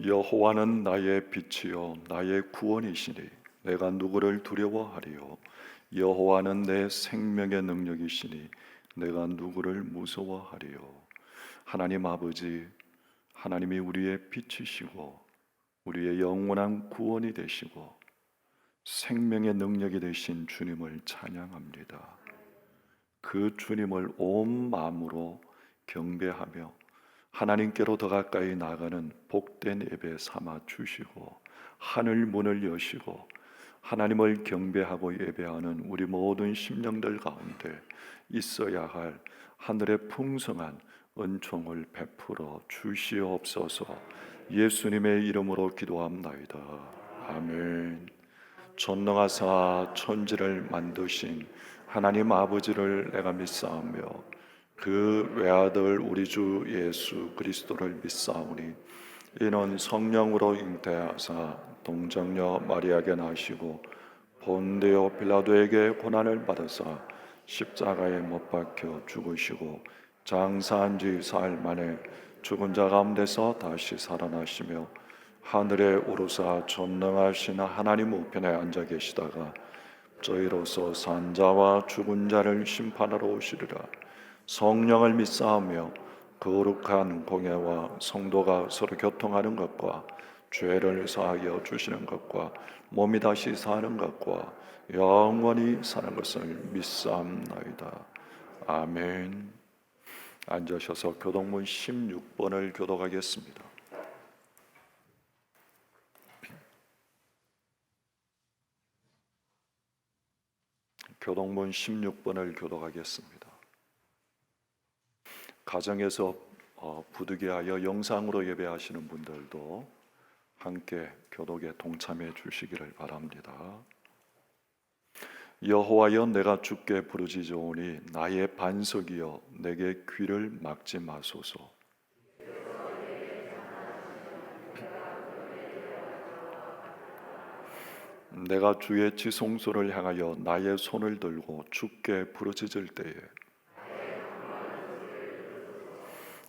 여호와는 나의 빛이요 나의 구원이시니 내가 누구를 두려워하리요. 여호와는 내 생명의 능력이시니 내가 누구를 무서워하리요. 하나님 아버지, 하나님이 우리의 빛이시고 우리의 영원한 구원이 되시고 생명의 능력이 되신 주님을 찬양합니다. 그 주님을 온 마음으로 경배하며 하나님께로 더 가까이 나가는 복된 예배 삼아 주시고 하늘 문을 여시고 하나님을 경배하고 예배하는 우리 모든 심령들 가운데 있어야 할 하늘의 풍성한 은총을 베풀어 주시옵소서. 예수님의 이름으로 기도합나이다. 아멘. 전능하사 천지를 만드신 하나님 아버지를 내가 믿사오며 그 외아들 우리 주 예수 그리스도를 믿사오니 이는 성령으로 잉태하사 동정녀 마리아에게 나시고 본디오 빌라도에게 고난을 받으사 십자가에 못 박혀 죽으시고 장사한 지 사흘 만에 죽은 자 가운데서 다시 살아나시며 하늘에 오르사 전능하신 하나님 우편에 앉아 계시다가 저희로서 산 자와 죽은 자를 심판하러 오시리라. 성령을 믿사오며 거룩한 공예와 성도가 서로 교통하는 것과 죄를 사하여 주시는 것과 몸이 다시 사는 것과 영원히 사는 것을 믿사옵나이다. 아멘. 앉으셔서 교독문 16번을 교독하겠습니다. 교독문 16번을 교독하겠습니다. 가정에서 부득이하여 영상으로 예배하시는 분들도 함께 교독에 동참해 주시기를 바랍니다. 여호와여, 내가 주께 부르짖으오니 나의 반석이여 내게 귀를 막지 마소서. 내가 주의 지성소를 향하여 나의 손을 들고 주께 부르짖을 때에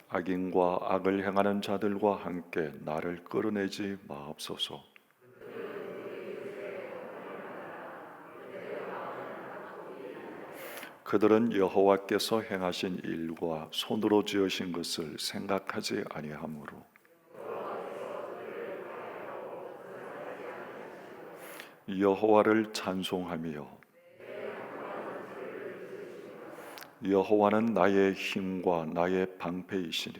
악인과 악을 행하는 자들과 함께 나를 끌어내지 마옵소서. 그들은 여호와께서 행하신 일과 손으로 지으신 것을 생각하지 아니하므로 여호와를 찬송하며 여호와는 나의 힘과 나의 방패이시니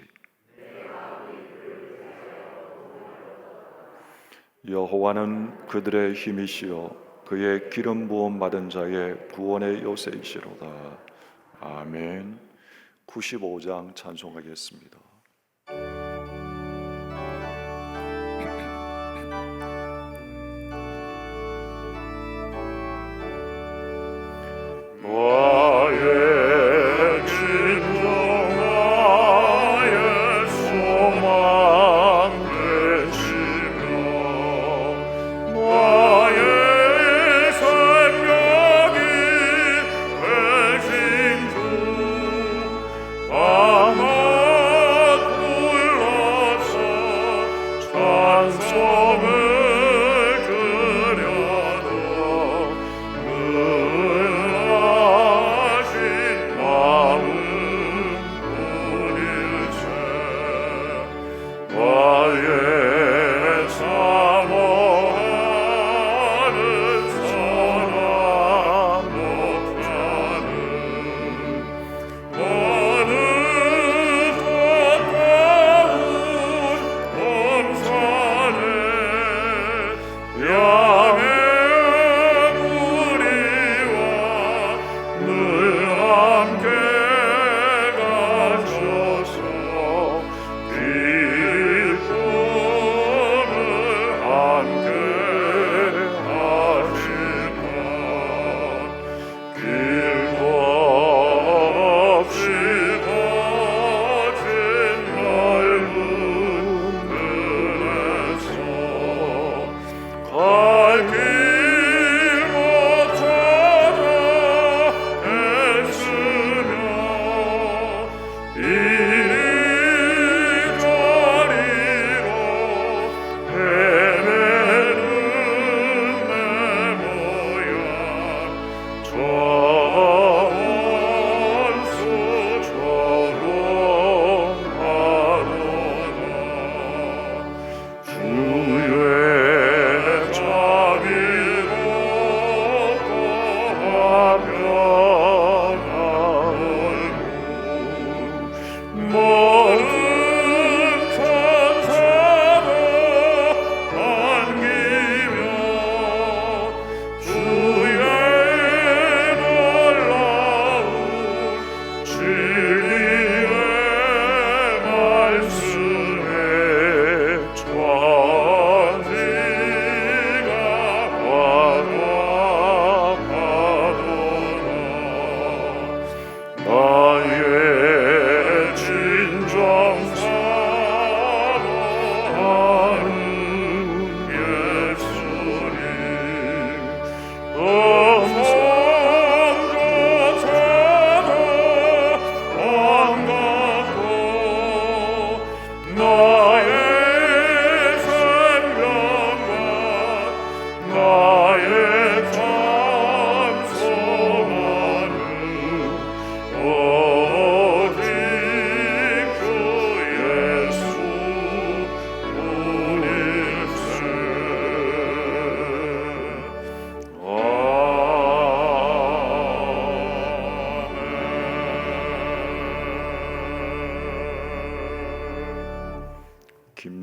여호와는 그들의 힘이시요 그의 기름 부음 받은 자의 구원의 요새이시로다. 아멘. 95장 찬송하겠습니다. Oh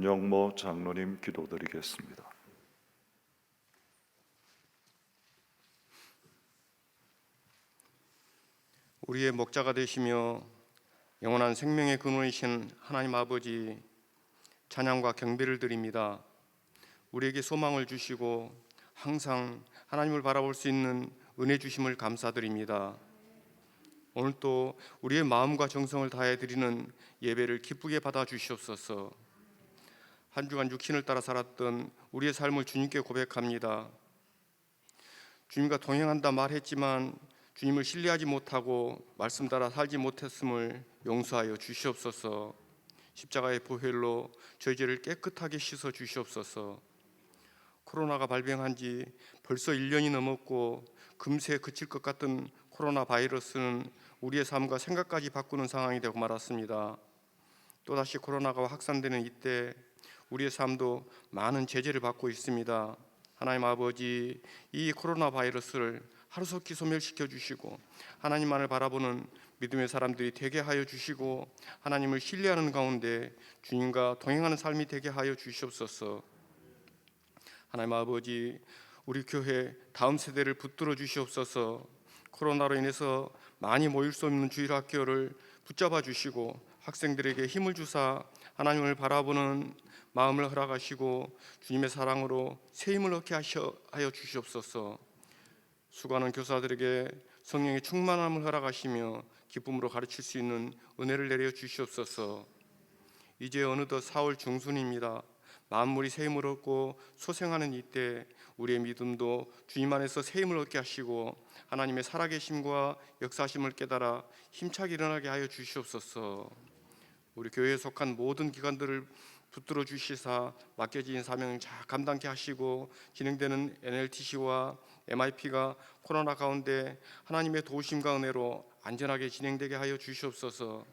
전영모 장로님 기도드리겠습니다. 우리의 목자가 되시며 영원한 생명의 근원이신 하나님 아버지, 찬양과 경배를 드립니다. 우리에게 소망을 주시고 항상 하나님을 바라볼 수 있는 은혜 주심을 감사드립니다. 오늘 또 우리의 마음과 정성을 다해 드리는 예배를 기쁘게 받아 주시옵소서. 한 주간 육신을 따라 살았던 우리의 삶을 주님께 고백합니다. 주님과 동행한다 말했지만 주님을 신뢰하지 못하고 말씀 따라 살지 못했음을 용서하여 주시옵소서. 십자가의 보혈로 저희 죄를 깨끗하게 씻어 주시옵소서. 코로나가 발병한 지 벌써 1년이 넘었고 금세 그칠 것 같은 코로나 바이러스는 우리의 삶과 생각까지 바꾸는 상황이 되고 말았습니다. 또다시 코로나가 확산되는 이때 우리의 삶도 많은 제재를 받고 있습니다. 하나님 아버지, 이 코로나 바이러스를 하루속히 소멸시켜 주시고 하나님만을 바라보는 믿음의 사람들이 되게 하여 주시고 하나님을 신뢰하는 가운데 주님과 동행하는 삶이 되게 하여 주시옵소서. 하나님 아버지, 우리 교회 다음 세대를 붙들어 주시옵소서. 코로나로 인해서 많이 모일 수 없는 주일학교를 붙잡아 주시고 학생들에게 힘을 주사 하나님을 바라보는 마음을 허락하시고 주님의 사랑으로 새 힘을 얻게 하여 주시옵소서. 수고하는 교사들에게 성령의 충만함을 허락하시며 기쁨으로 가르칠 수 있는 은혜를 내려 주시옵소서. 이제 어느덧 4월 중순입니다. 만물이 새 힘을 얻고 소생하는 이때 우리의 믿음도 주님 안에서 새 힘을 얻게 하시고 하나님의 살아계심과 역사심을 깨달아 힘차게 일어나게 하여 주시옵소서. 우리 교회에 속한 모든 기관들을 붙들어 주시사 맡겨진 사명을 잘 감당케 하시고 진행되는 NLTC와 MIP가 코로나 가운데 하나님의 도우심과 은혜로 안전하게 진행되게 하여 주시옵소서.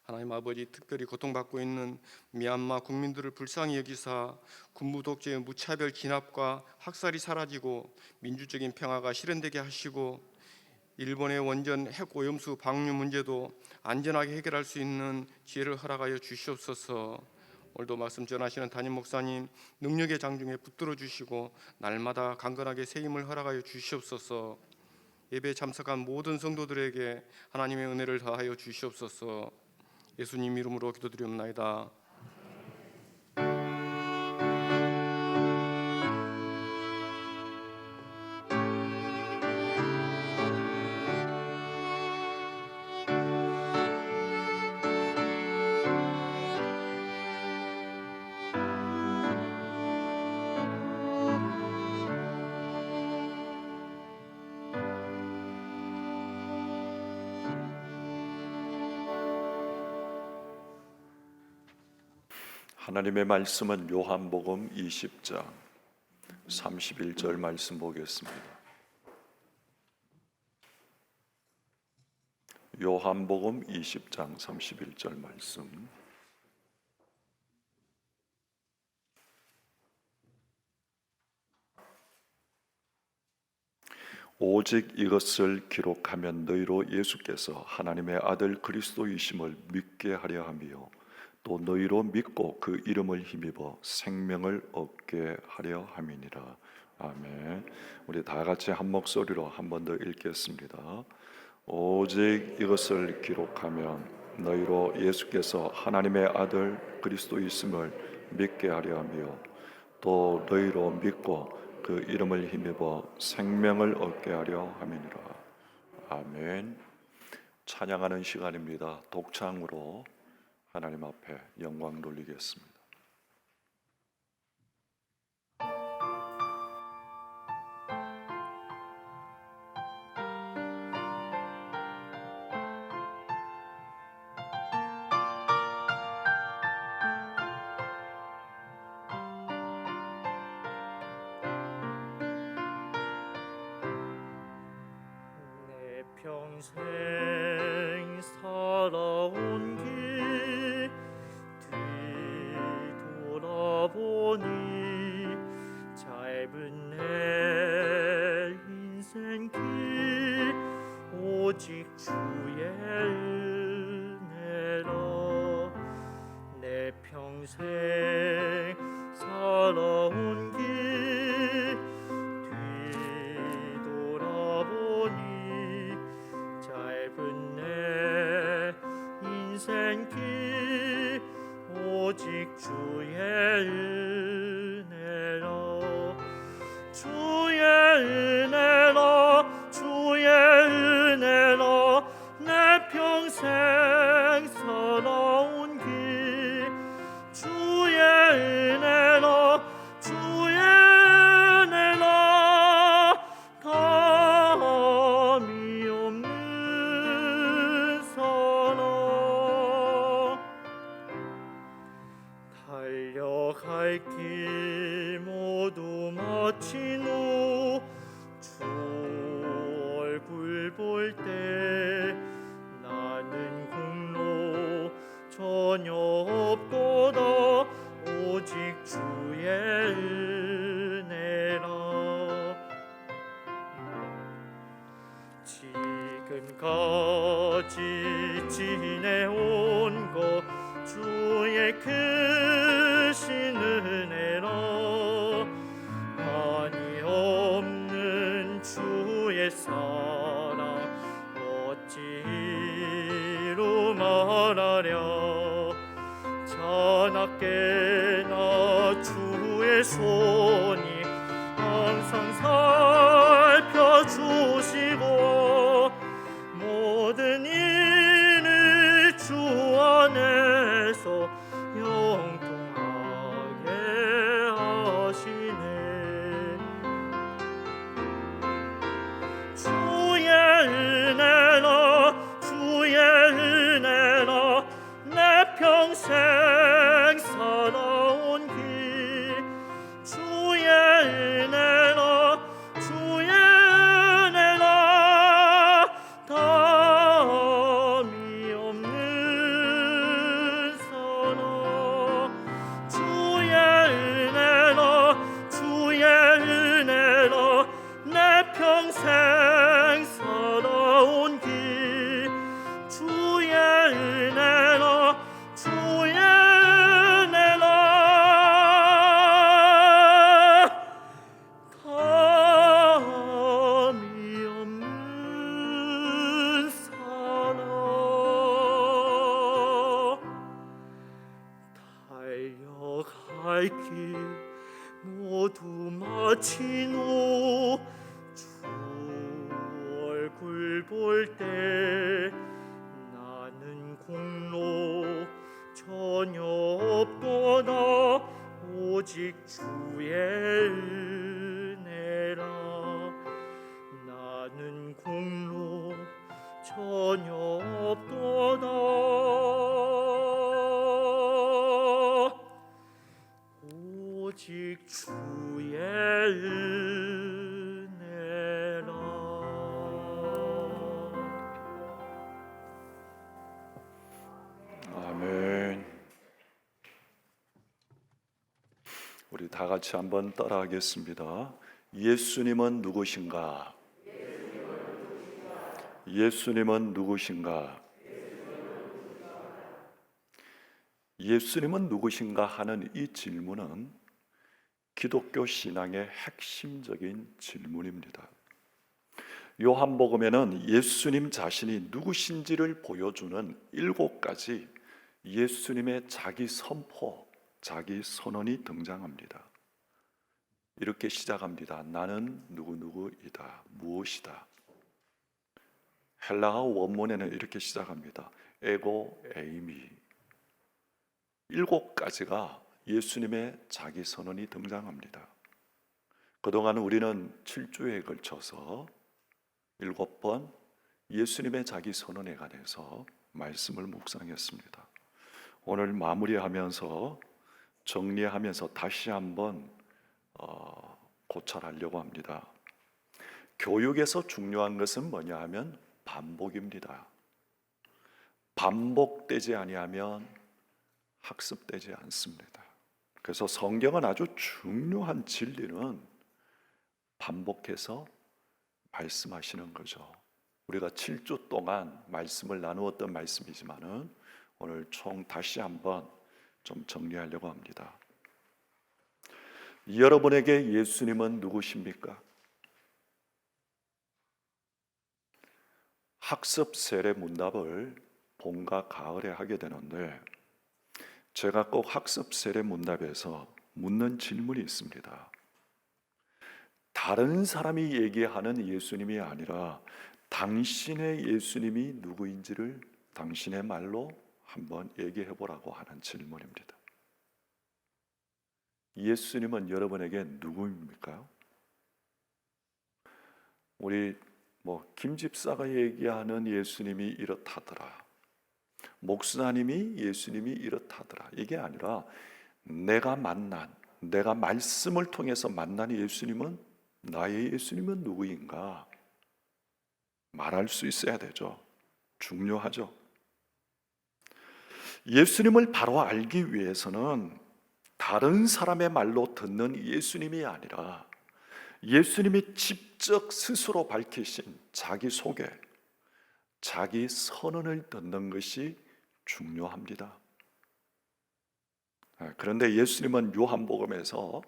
하나님 아버지, 특별히 고통받고 있는 미얀마 국민들을 불쌍히 여기사 군부 독재의 무차별 진압과 학살이 사라지고 민주적인 평화가 실현되게 하시고 일본의 원전 핵 오염수 방류 문제도 안전하게 해결할 수 있는 지혜를 허락하여 주시옵소서. 오늘도 말씀 전하시는 담임 목사님 능력의 장중에 붙들어 주시고 날마다 강건하게 새 힘을 허락하여 주시옵소서. 예배에 참석한 모든 성도들에게 하나님의 은혜를 더하여 주시옵소서. 예수님 이름으로 기도드리옵나이다. 하나님의 말씀은 요한복음 20장 31절 말씀 보겠습니다. 요한복음 20장 31절 말씀. 오직 이것을 기록하면 너희로 예수께서 하나님의 아들 그리스도이심을 믿게 하려 하며 또 너희로 믿고 그 이름을 힘입어 생명을 얻게 하려 함이니라. 아멘. 우리 다 같이 한 목소리로 한 번 더 읽겠습니다. 오직 이것을 기록하면 너희로 예수께서 하나님의 아들 그리스도이심을 믿게 하려 하며 또 너희로 믿고 그 이름을 힘입어 생명을 얻게 하려 함이니라. 아멘. 찬양하는 시간입니다. 독창으로 하나님 앞에 영광 돌리겠습니다. 내 평생 살아온 길 뒤돌아보니 짧은 내 인생길 오직 주의 은혜로 내 평생 서러운 길 뒤돌아보니 짧은 내 인생길 오직 주의 은혜로 주의 은혜로 주의 은혜로 내 평생 서러운 길 주의 은혜로 주의 은혜로 덤이 없는 선호 달려갈 길 모두 마친 후 주 얼굴 볼 때 나는 공로 전혀 없도다 오직 주의 은혜라 지금까지 지내온 것 주의 크신 은혜라 한이 없는 주의 사랑 어찌로 말하랴 자나깨나 주의 손이 항상 살펴주시고 모든 일을 주 안에서 영통하게 하시네 주의 은혜로 주의 은혜로 내 평생 살아온 길 주의 은혜로 주의 은혜로 담이 없는 선호 주의 은혜로 주의 은혜로 내 평생 살아온 길 주의 은혜로 주의 은혜로 감이 없는 사랑 달려갈 길 모두 마친 후 주 얼굴 볼 때 나는 공로 전혀 없도다 오직 주의 은혜라 나는 공로 전혀 없도다 오직 주의 은혜라 아멘. 우리 다 같이 한번 따라하겠습니다. 예수님은 누구신가? 예수님은 누구신가? 예수님은 누구신가 하는 이 질문은 기독교 신앙의 핵심적인 질문입니다. 요한복음에는 예수님 자신이 누구신지를 보여주는 7가지 예수님의 자기 선포, 자기 선언이 등장합니다. 이렇게 시작합니다. 나는 누구누구이다. 무엇이다. 헬라어 원문에는 이렇게 시작합니다. 에고 에이미. 7가지가 예수님의 자기 선언이 등장합니다. 그동안 우리는 7주에 걸쳐서 7번 예수님의 자기 선언에 관해서 말씀을 묵상했습니다. 오늘 마무리하면서 정리하면서 다시 한번 고찰하려고 합니다. 교육에서 중요한 것은 뭐냐 하면 반복입니다. 반복되지 아니하면 학습되지 않습니다. 그래서 성경은 아주 중요한 진리는 반복해서 말씀하시는 거죠. 우리가 7주 동안 말씀을 나누었던 말씀이지만은 오늘 총 다시 한번 좀 정리하려고 합니다. 여러분에게 예수님은 누구십니까? 학습 세례 문답을 봄과 가을에 하게 되는데 제가 꼭 학습 세례 문답에서 묻는 질문이 있습니다. 다른 사람이 얘기하는 예수님이 아니라 당신의 예수님이 누구인지를 당신의 말로 한번 얘기해 보라고 하는 질문입니다. 예수님은 여러분에게 누구입니까? 우리 김 집사가 얘기하는 예수님이 이렇다더라, 목사님이 예수님이 이렇다더라, 이게 아니라 내가 말씀을 통해서 만난 예수님은, 나의 예수님은 누구인가 말할 수 있어야 되죠. 중요하죠. 예수님을 바로 알기 위해서는 다른 사람의 말로 듣는 예수님이 아니라 예수님이 직접 스스로 밝히신 자기 소개, 자기 선언을 듣는 것이 중요합니다. 그런데 예수님은 요한복음에서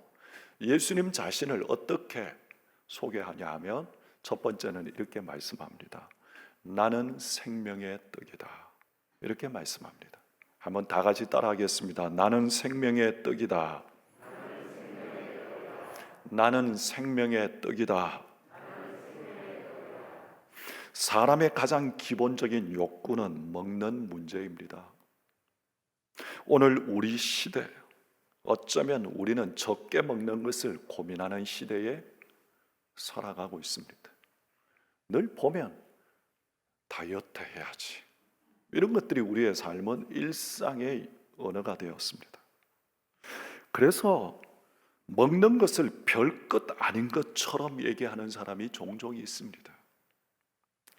예수님 자신을 어떻게 소개하냐 하면 첫 번째는 이렇게 말씀합니다. 나는 생명의 떡이다. 이렇게 말씀합니다. 한번 다 같이 따라하겠습니다. 나는 생명의 떡이다. 나는 생명의 떡이다. 사람의 가장 기본적인 욕구는 먹는 문제입니다. 오늘 우리 시대, 어쩌면 우리는 적게 먹는 것을 고민하는 시대에 살아가고 있습니다. 늘 보면 다이어트 해야지, 이런 것들이 우리의 삶은 일상의 언어가 되었습니다. 그래서 먹는 것을 별것 아닌 것처럼 얘기하는 사람이 종종 있습니다.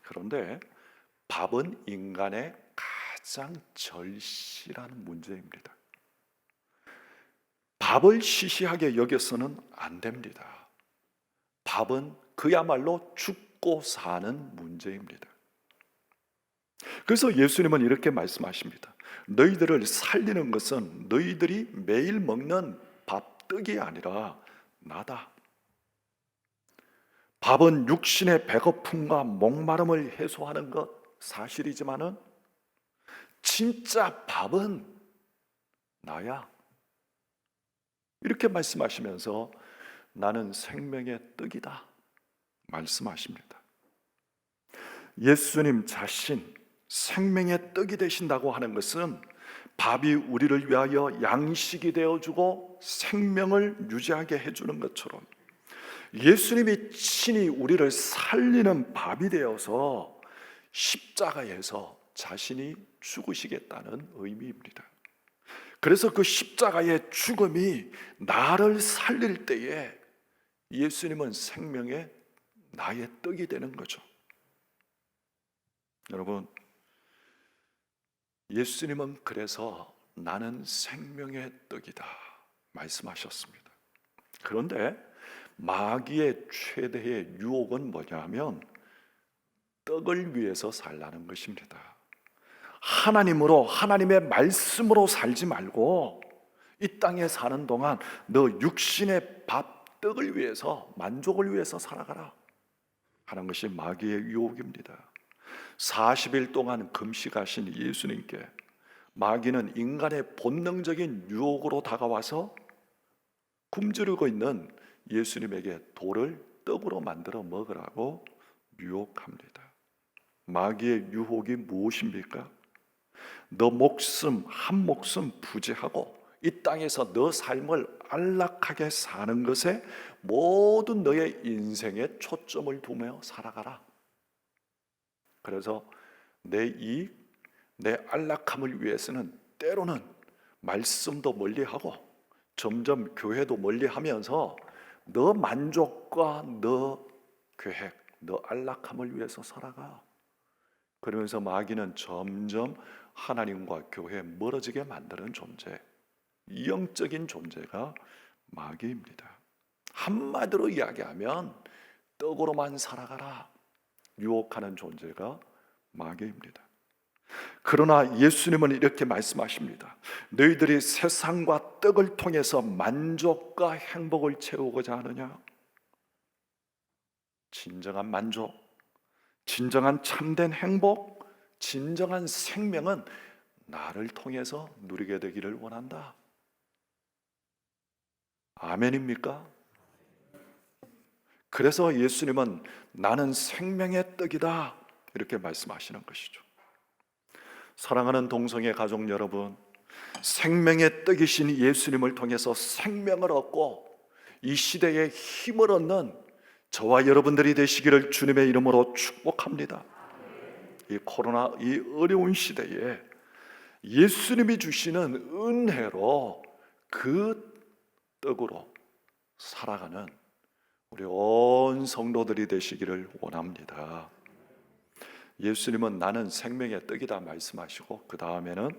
그런데 밥은 인간의 가장 절실한 문제입니다. 밥을 시시하게 여겨서는 안 됩니다. 밥은 그야말로 죽고 사는 문제입니다. 그래서 예수님은 이렇게 말씀하십니다. 너희들을 살리는 것은 너희들이 매일 먹는 밥떡이 아니라 나다. 밥은 육신의 배고픔과 목마름을 해소하는 것 사실이지만은 진짜 밥은 나야. 이렇게 말씀하시면서 나는 생명의 떡이다 말씀하십니다. 예수님 자신 생명의 떡이 되신다고 하는 것은 밥이 우리를 위하여 양식이 되어주고 생명을 유지하게 해주는 것처럼 예수님이 친히 우리를 살리는 밥이 되어서 십자가에서 자신이 죽으시겠다는 의미입니다. 그래서 그 십자가의 죽음이 나를 살릴 때에 예수님은 생명의 나의 떡이 되는 거죠. 여러분, 예수님은 그래서 나는 생명의 떡이다 말씀하셨습니다. 그런데 마귀의 최대의 유혹은 뭐냐면 떡을 위해서 살라는 것입니다. 하나님으로, 하나님의 말씀으로 살지 말고 이 땅에 사는 동안 너 육신의 밥, 떡을 위해서, 만족을 위해서 살아가라 하는 것이 마귀의 유혹입니다. 40일 동안 금식하신 예수님께 마귀는 인간의 본능적인 유혹으로 다가와서 굶주리고 있는 예수님에게 돌을 떡으로 만들어 먹으라고 유혹합니다. 마귀의 유혹이 무엇입니까? 너 목숨 한 목숨 부지하고 이 땅에서 너 삶을 안락하게 사는 것에 모든 너의 인생에 초점을 두며 살아가라. 그래서 내 이익, 내 안락함을 위해서는 때로는 말씀도 멀리하고 점점 교회도 멀리하면서 너 만족과 너 계획, 너 안락함을 위해서 살아가. 그러면서 마귀는 점점 하나님과 교회에 멀어지게 만드는 존재, 영적인 존재가 마귀입니다. 한마디로 이야기하면 떡으로만 살아가라 유혹하는 존재가 마귀입니다. 그러나 예수님은 이렇게 말씀하십니다. 너희들이 세상과 떡을 통해서 만족과 행복을 채우고자 하느냐? 진정한 만족, 진정한 참된 행복, 진정한 생명은 나를 통해서 누리게 되기를 원한다. 아멘입니까? 그래서 예수님은 나는 생명의 떡이다 이렇게 말씀하시는 것이죠. 사랑하는 동성애 가족 여러분, 생명의 떡이신 예수님을 통해서 생명을 얻고 이 시대에 힘을 얻는 저와 여러분들이 되시기를 주님의 이름으로 축복합니다. 이 코로나 이 어려운 시대에 예수님이 주시는 은혜로 그 떡으로 살아가는 우리 온 성도들이 되시기를 원합니다. 예수님은 나는 생명의 떡이다 말씀하시고 그 다음에는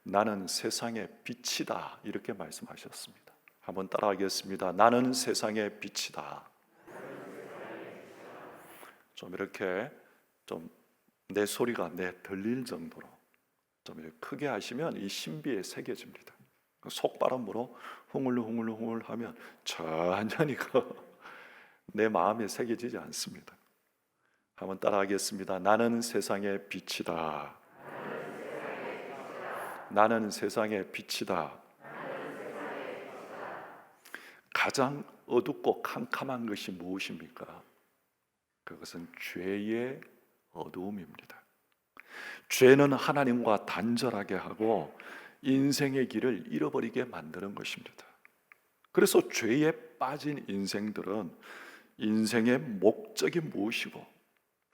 나는 세상의 빛이다 이렇게 말씀하셨습니다. 한번 따라하겠습니다. 나는 세상의 빛이다. 좀 이렇게 좀 내 소리가 들릴 정도로 좀 이렇게 크게 하시면 이 신비에 새겨집니다. 속바람으로 흥얼흥얼 하면 천천히 내 마음에 새겨지지 않습니다. 한번 따라하겠습니다. 나는 세상의 빛이다. 나는 세상의 빛이다. 가장 어둡고 캄캄한 것이 무엇입니까? 그것은 죄의 어두움입니다. 죄는 하나님과 단절하게 하고 인생의 길을 잃어버리게 만드는 것입니다. 그래서 죄에 빠진 인생들은 인생의 목적이 무엇이고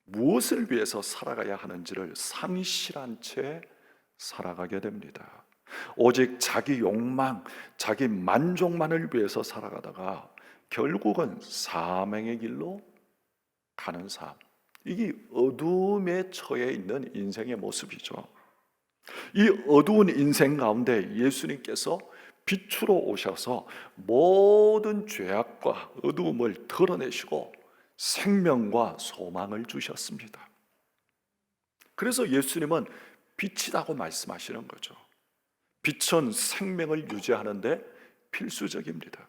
무엇을 위해서 살아가야 하는지를 상실한 채 살아가게 됩니다. 오직 자기 욕망, 자기 만족만을 위해서 살아가다가 결국은 사망의 길로 가는 삶, 이게 어두움에 처해 있는 인생의 모습이죠. 이 어두운 인생 가운데 예수님께서 빛으로 오셔서 모든 죄악과 어두움을 드러내시고 생명과 소망을 주셨습니다. 그래서 예수님은 빛이라고 말씀하시는 거죠. 빛은 생명을 유지하는데 필수적입니다.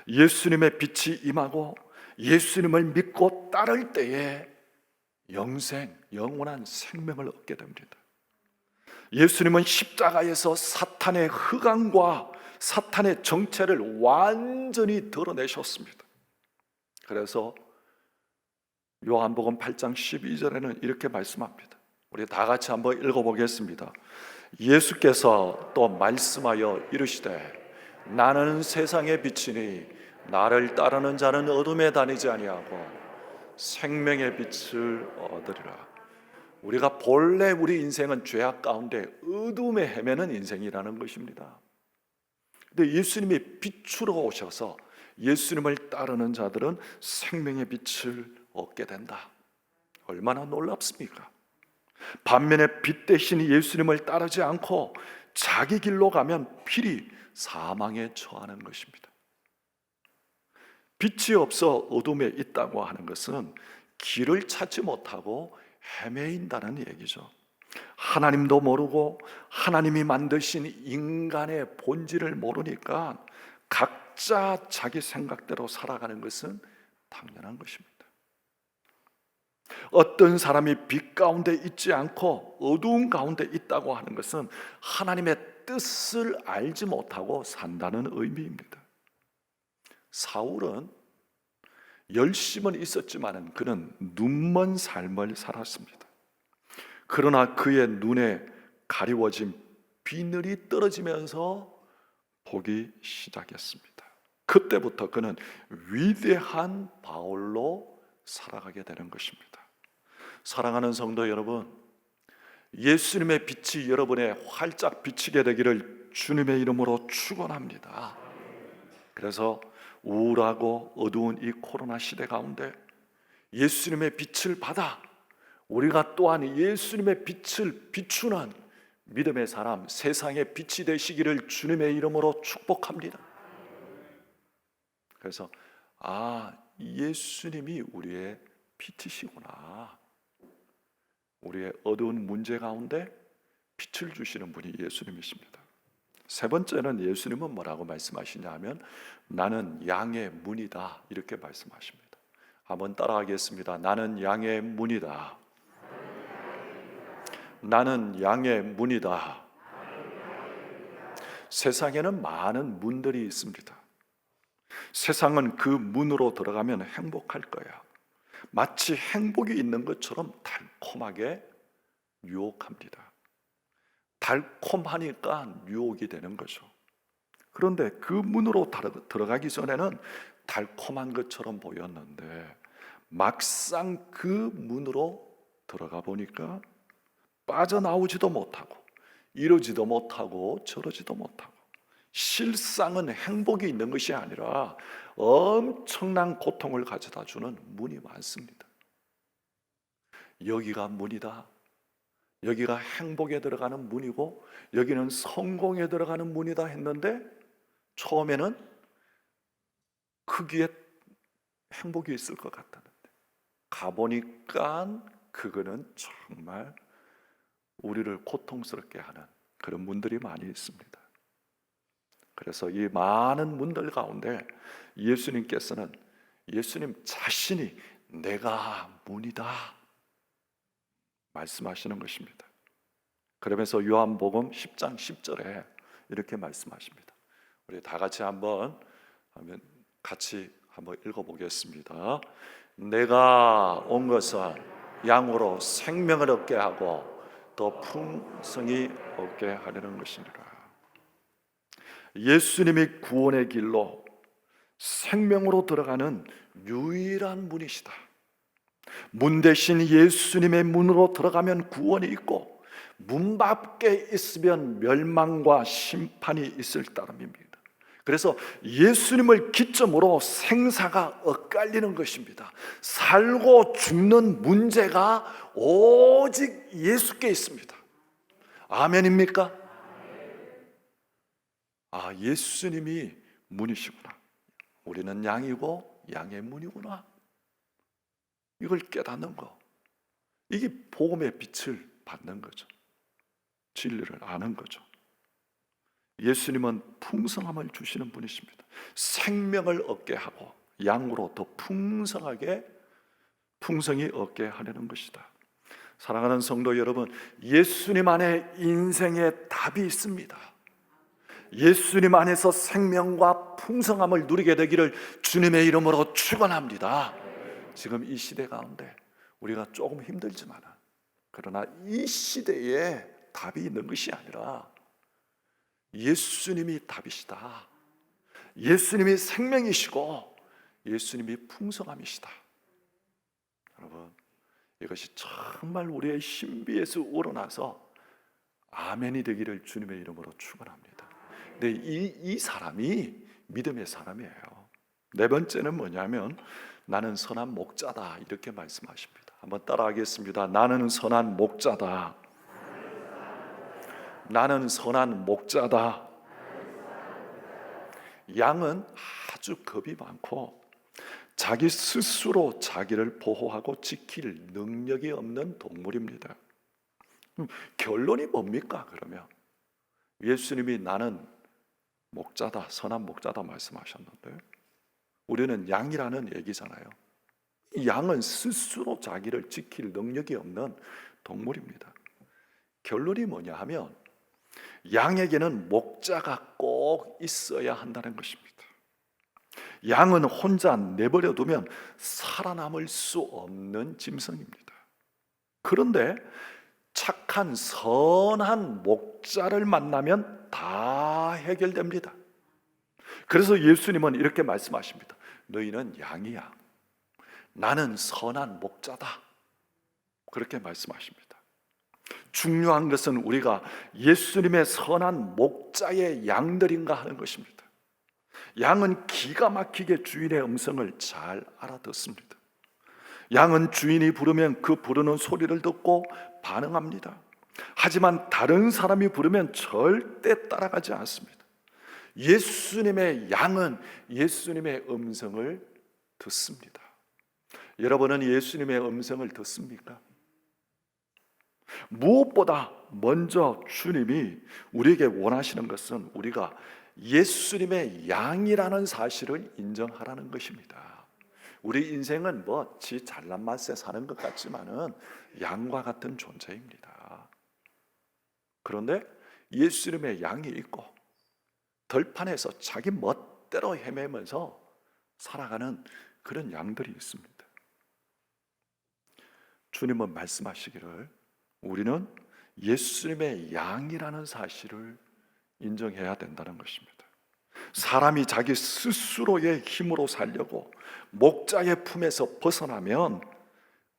예수님의 빛이 임하고 예수님을 믿고 따를 때에 영원한 생명을 얻게 됩니다. 예수님은 십자가에서 사탄의 흑암과 사탄의 정체를 완전히 드러내셨습니다. 그래서 요한복음 8장 12절에는 이렇게 말씀합니다. 우리 다 같이 한번 읽어보겠습니다. 예수께서 또 말씀하여 이르시되 나는 세상의 빛이니 나를 따르는 자는 어둠에 다니지 아니하고 생명의 빛을 얻으리라. 우리가 본래 우리 인생은 죄악 가운데 어둠에 헤매는 인생이라는 것입니다. 근데 예수님이 빛으로 오셔서 예수님을 따르는 자들은 생명의 빛을 얻게 된다. 얼마나 놀랍습니까? 반면에 빛 대신 예수님을 따르지 않고 자기 길로 가면 필히 사망에 처하는 것입니다. 빛이 없어 어둠에 있다고 하는 것은 길을 찾지 못하고 헤매인다는 얘기죠. 하나님도 모르고 하나님이 만드신 인간의 본질을 모르니까 각자 자기 생각대로 살아가는 것은 당연한 것입니다. 어떤 사람이 빛 가운데 있지 않고 어두운 가운데 있다고 하는 것은 하나님의 뜻을 알지 못하고 산다는 의미입니다. 사울은 열심은 있었지만 그는 눈먼 삶을 살았습니다. 그러나 그의 눈에 가리워진 비늘이 떨어지면서 보기 시작했습니다. 그때부터 그는 위대한 바울로 살아가게 되는 것입니다. 사랑하는 성도 여러분, 예수님의 빛이 여러분의 활짝 비치게 되기를 주님의 이름으로 축원합니다. 그래서 우울하고 어두운 이 코로나 시대 가운데 예수님의 빛을 받아 우리가 또한 예수님의 빛을 비추는 믿음의 사람, 세상의 빛이 되시기를 주님의 이름으로 축복합니다. 그래서 예수님이 우리의 빛이시구나. 우리의 어두운 문제 가운데 빛을 주시는 분이 예수님이십니다. 세 번째는 예수님은 뭐라고 말씀하시냐 하면 나는 양의 문이다 이렇게 말씀하십니다. 한번 따라하겠습니다. 나는 양의 문이다. 나는 양의 문이다. 세상에는 많은 문들이 있습니다. 세상은 그 문으로 들어가면 행복할 거야. 마치 행복이 있는 것처럼 달콤하게 유혹합니다. 달콤하니까 유혹이 되는 거죠. 그런데 그 문으로 들어가기 전에는 달콤한 것처럼 보였는데 막상 그 문으로 들어가 보니까 빠져나오지도 못하고 이러지도 못하고 저러지도 못하고 실상은 행복이 있는 것이 아니라 엄청난 고통을 가져다 주는 문이 많습니다. 여기가 문이다. 여기가 행복에 들어가는 문이고 여기는 성공에 들어가는 문이다 했는데 처음에는 거기에 행복이 있을 것 같았는데 가보니까 그거는 정말 우리를 고통스럽게 하는 그런 문들이 많이 있습니다. 그래서 이 많은 문들 가운데 예수님께서는 예수님 자신이 내가 문이다 말씀하시는 것입니다. 그러면서 요한복음 10장 10절에 이렇게 말씀하십니다. 우리 다 같이 한번 읽어보겠습니다. 내가 온 것은 양으로 생명을 얻게 하고 더 풍성히 얻게 하려는 것이니라. 예수님이 구원의 길로 생명으로 들어가는 유일한 문이시다. 문 대신 예수님의 문으로 들어가면 구원이 있고 문 밖에 있으면 멸망과 심판이 있을 따름입니다. 그래서 예수님을 기점으로 생사가 엇갈리는 것입니다. 살고 죽는 문제가 오직 예수께 있습니다. 아멘입니까? 예수님이 문이시구나. 우리는 양이고 양의 문이구나. 이걸 깨닫는 거, 이게 복음의 빛을 받는 거죠. 진리를 아는 거죠. 예수님은 풍성함을 주시는 분이십니다. 생명을 얻게 하고 양으로 더 풍성히 얻게 하려는 것이다. 사랑하는 성도 여러분, 예수님 안에 인생의 답이 있습니다. 예수님 안에서 생명과 풍성함을 누리게 되기를 주님의 이름으로 축원합니다. 지금 이 시대 가운데 우리가 조금 힘들지만 그러나 이 시대에 답이 있는 것이 아니라 예수님이 답이시다. 예수님이 생명이시고 예수님이 풍성함이시다. 여러분, 이것이 정말 우리의 신비에서 우러나서 아멘이 되기를 주님의 이름으로 축원합니다. 근데 이 사람이 믿음의 사람이에요. 네 번째는 뭐냐면 나는 선한 목자다 이렇게 말씀하십니다. 한번 따라하겠습니다. 나는 선한 목자다. 나는 선한 목자다. 양은 아주 겁이 많고 자기 스스로 자기를 보호하고 지킬 능력이 없는 동물입니다. 결론이 뭡니까? 그러면 예수님이 나는 목자다, 선한 목자다 말씀하셨는데 우리는 양이라는 얘기잖아요. 양은 스스로 자기를 지킬 능력이 없는 동물입니다. 결론이 뭐냐 하면 양에게는 목자가 꼭 있어야 한다는 것입니다. 양은 혼자 내버려 두면 살아남을 수 없는 짐승입니다. 그런데 착한 선한 목자를 만나면 다 해결됩니다. 그래서 예수님은 이렇게 말씀하십니다. 너희는 양이야. 나는 선한 목자다. 그렇게 말씀하십니다. 중요한 것은 우리가 예수님의 선한 목자의 양들인가 하는 것입니다. 양은 기가 막히게 주인의 음성을 잘 알아듣습니다. 양은 주인이 부르면 그 부르는 소리를 듣고 반응합니다. 하지만 다른 사람이 부르면 절대 따라가지 않습니다. 예수님의 양은 예수님의 음성을 듣습니다. 여러분은 예수님의 음성을 듣습니까? 무엇보다 먼저 주님이 우리에게 원하시는 것은 우리가 예수님의 양이라는 사실을 인정하라는 것입니다. 우리 인생은 지 잘난 맛에 사는 것 같지만은 양과 같은 존재입니다. 그런데 예수님의 양이 있고 들판에서 자기 멋대로 헤매면서 살아가는 그런 양들이 있습니다. 주님은 말씀하시기를 우리는 예수님의 양이라는 사실을 인정해야 된다는 것입니다. 사람이 자기 스스로의 힘으로 살려고 목자의 품에서 벗어나면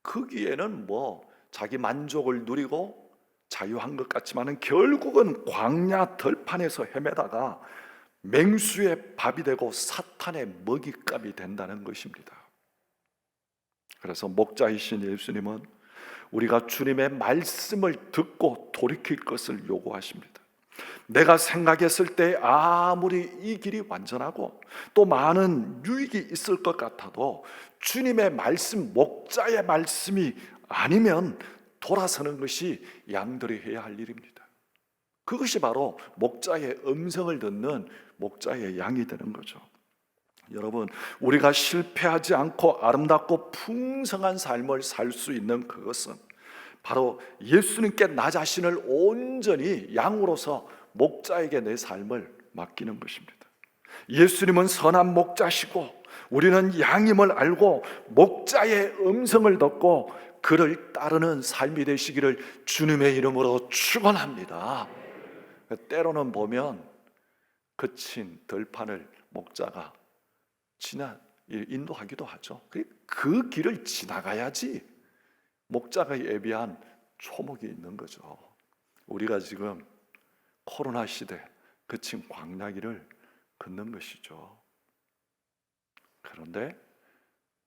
거기에는 자기 만족을 누리고 자유한 것 같지만은 결국은 광야 들판에서 헤매다가 맹수의 밥이 되고 사탄의 먹잇감이 된다는 것입니다. 그래서 목자이신 예수님은 우리가 주님의 말씀을 듣고 돌이킬 것을 요구하십니다. 내가 생각했을 때 아무리 이 길이 완전하고 또 많은 유익이 있을 것 같아도 주님의 말씀, 목자의 말씀이 아니면 돌아서는 것이 양들이 해야 할 일입니다. 그것이 바로 목자의 음성을 듣는 목자의 양이 되는 거죠. 여러분, 우리가 실패하지 않고 아름답고 풍성한 삶을 살 수 있는 그것은 바로 예수님께 나 자신을 온전히 양으로서 목자에게 내 삶을 맡기는 것입니다. 예수님은 선한 목자시고 우리는 양임을 알고 목자의 음성을 듣고 그를 따르는 삶이 되시기를 주님의 이름으로 축원합니다. 때로는 보면 거친 들판을 목자가 인도하기도 하죠. 그 길을 지나가야지 목자가 예비한 초목이 있는 거죠. 우리가 지금 코로나 시대 거친 광야길을 걷는 것이죠. 그런데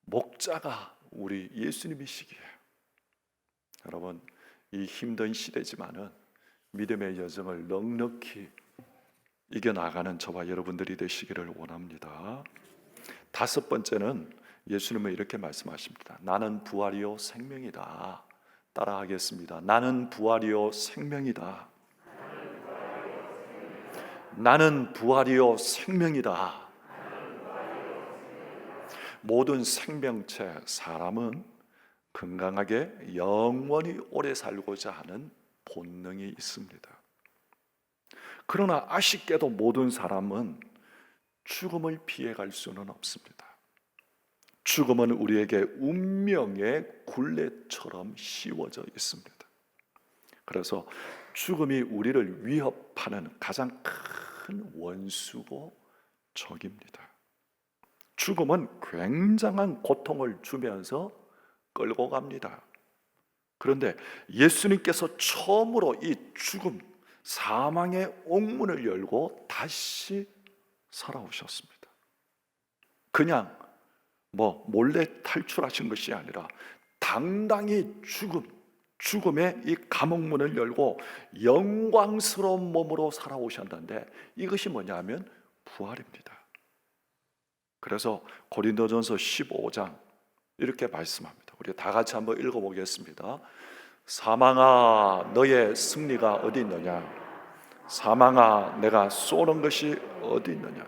목자가 우리 예수님이시기에 여러분, 이 힘든 시대지만은 믿음의 여정을 넉넉히 이겨나가는 저와 여러분들이 되시기를 원합니다. 다섯 번째는 예수님은 이렇게 말씀하십니다. 나는 부활이요 생명이다. 따라하겠습니다. 나는 부활이요 생명이다. 나는 부활이요 생명이다. 모든 생명체 사람은 건강하게 영원히 오래 살고자 하는 본능이 있습니다. 그러나 아쉽게도 모든 사람은 죽음을 피해갈 수는 없습니다. 죽음은 우리에게 운명의 굴레처럼 씌워져 있습니다. 그래서 죽음이 우리를 위협하는 가장 큰 원수고 적입니다. 죽음은 굉장한 고통을 주면서 끌고 갑니다. 그런데 예수님께서 처음으로 이 죽음, 사망의 옥문을 열고 다시 살아오셨습니다. 그냥 몰래 탈출하신 것이 아니라 당당히 죽음의 이 감옥문을 열고 영광스러운 몸으로 살아오셨는데 이것이 뭐냐면 부활입니다. 그래서 고린도전서 15장 이렇게 말씀합니다. 우리 다 같이 한번 읽어보겠습니다. 사망아 너의 승리가 어디 있느냐? 사망아 내가 쏘는 것이 어디 있느냐?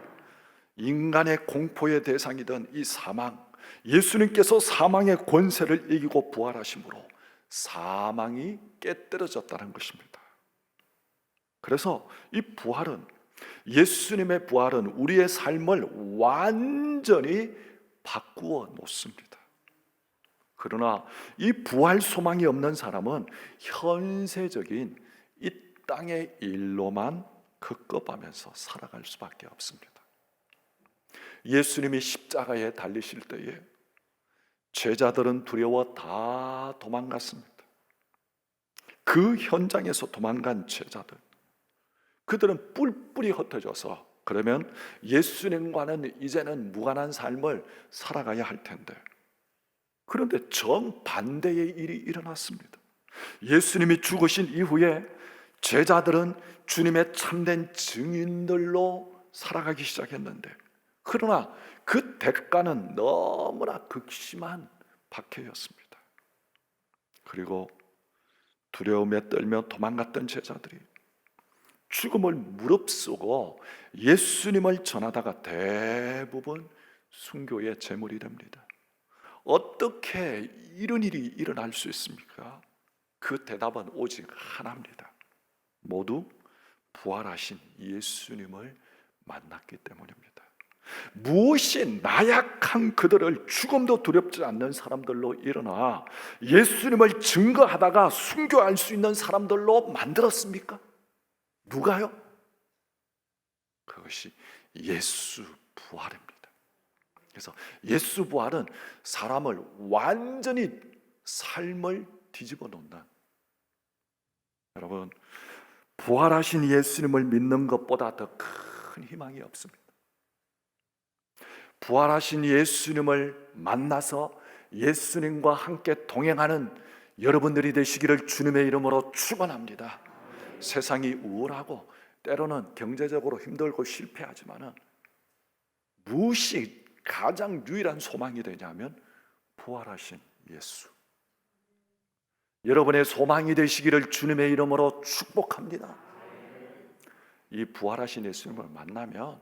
인간의 공포의 대상이던 이 사망, 예수님께서 사망의 권세를 이기고 부활하심으로 사망이 깨뜨려졌다는 것입니다. 그래서 이 부활은, 예수님의 부활은 우리의 삶을 완전히 바꾸어 놓습니다. 그러나 이 부활 소망이 없는 사람은 현세적인 이 땅의 일로만 급급하면서 살아갈 수밖에 없습니다. 예수님이 십자가에 달리실 때에 제자들은 두려워 다 도망갔습니다. 그 현장에서 도망간 제자들, 그들은 뿔뿔이 흩어져서 그러면 예수님과는 이제는 무관한 삶을 살아가야 할 텐데, 그런데 정반대의 일이 일어났습니다. 예수님이 죽으신 이후에 제자들은 주님의 참된 증인들로 살아가기 시작했는데, 그러나 그 대가는 너무나 극심한 박해였습니다. 그리고 두려움에 떨며 도망갔던 제자들이 죽음을 무릅쓰고 예수님을 전하다가 대부분 순교의 제물이 됩니다. 어떻게 이런 일이 일어날 수 있습니까? 그 대답은 오직 하나입니다. 모두 부활하신 예수님을 만났기 때문입니다. 무엇이 나약한 그들을 죽음도 두렵지 않는 사람들로 일어나 예수님을 증거하다가 순교할 수 있는 사람들로 만들었습니까? 누가요? 그것이 예수 부활입니다. 그래서 예수 부활은 사람을 완전히 삶을 뒤집어 놓는, 여러분, 부활하신 예수님을 믿는 것보다 더 큰 희망이 없습니다. 부활하신 예수님을 만나서 예수님과 함께 동행하는 여러분들이 되시기를 주님의 이름으로 축원합니다. 세상이 우울하고 때로는 경제적으로 힘들고 실패하지만은 무엇이 가장 유일한 소망이 되냐면 부활하신 예수. 여러분의 소망이 되시기를 주님의 이름으로 축복합니다. 이 부활하신 예수님을 만나면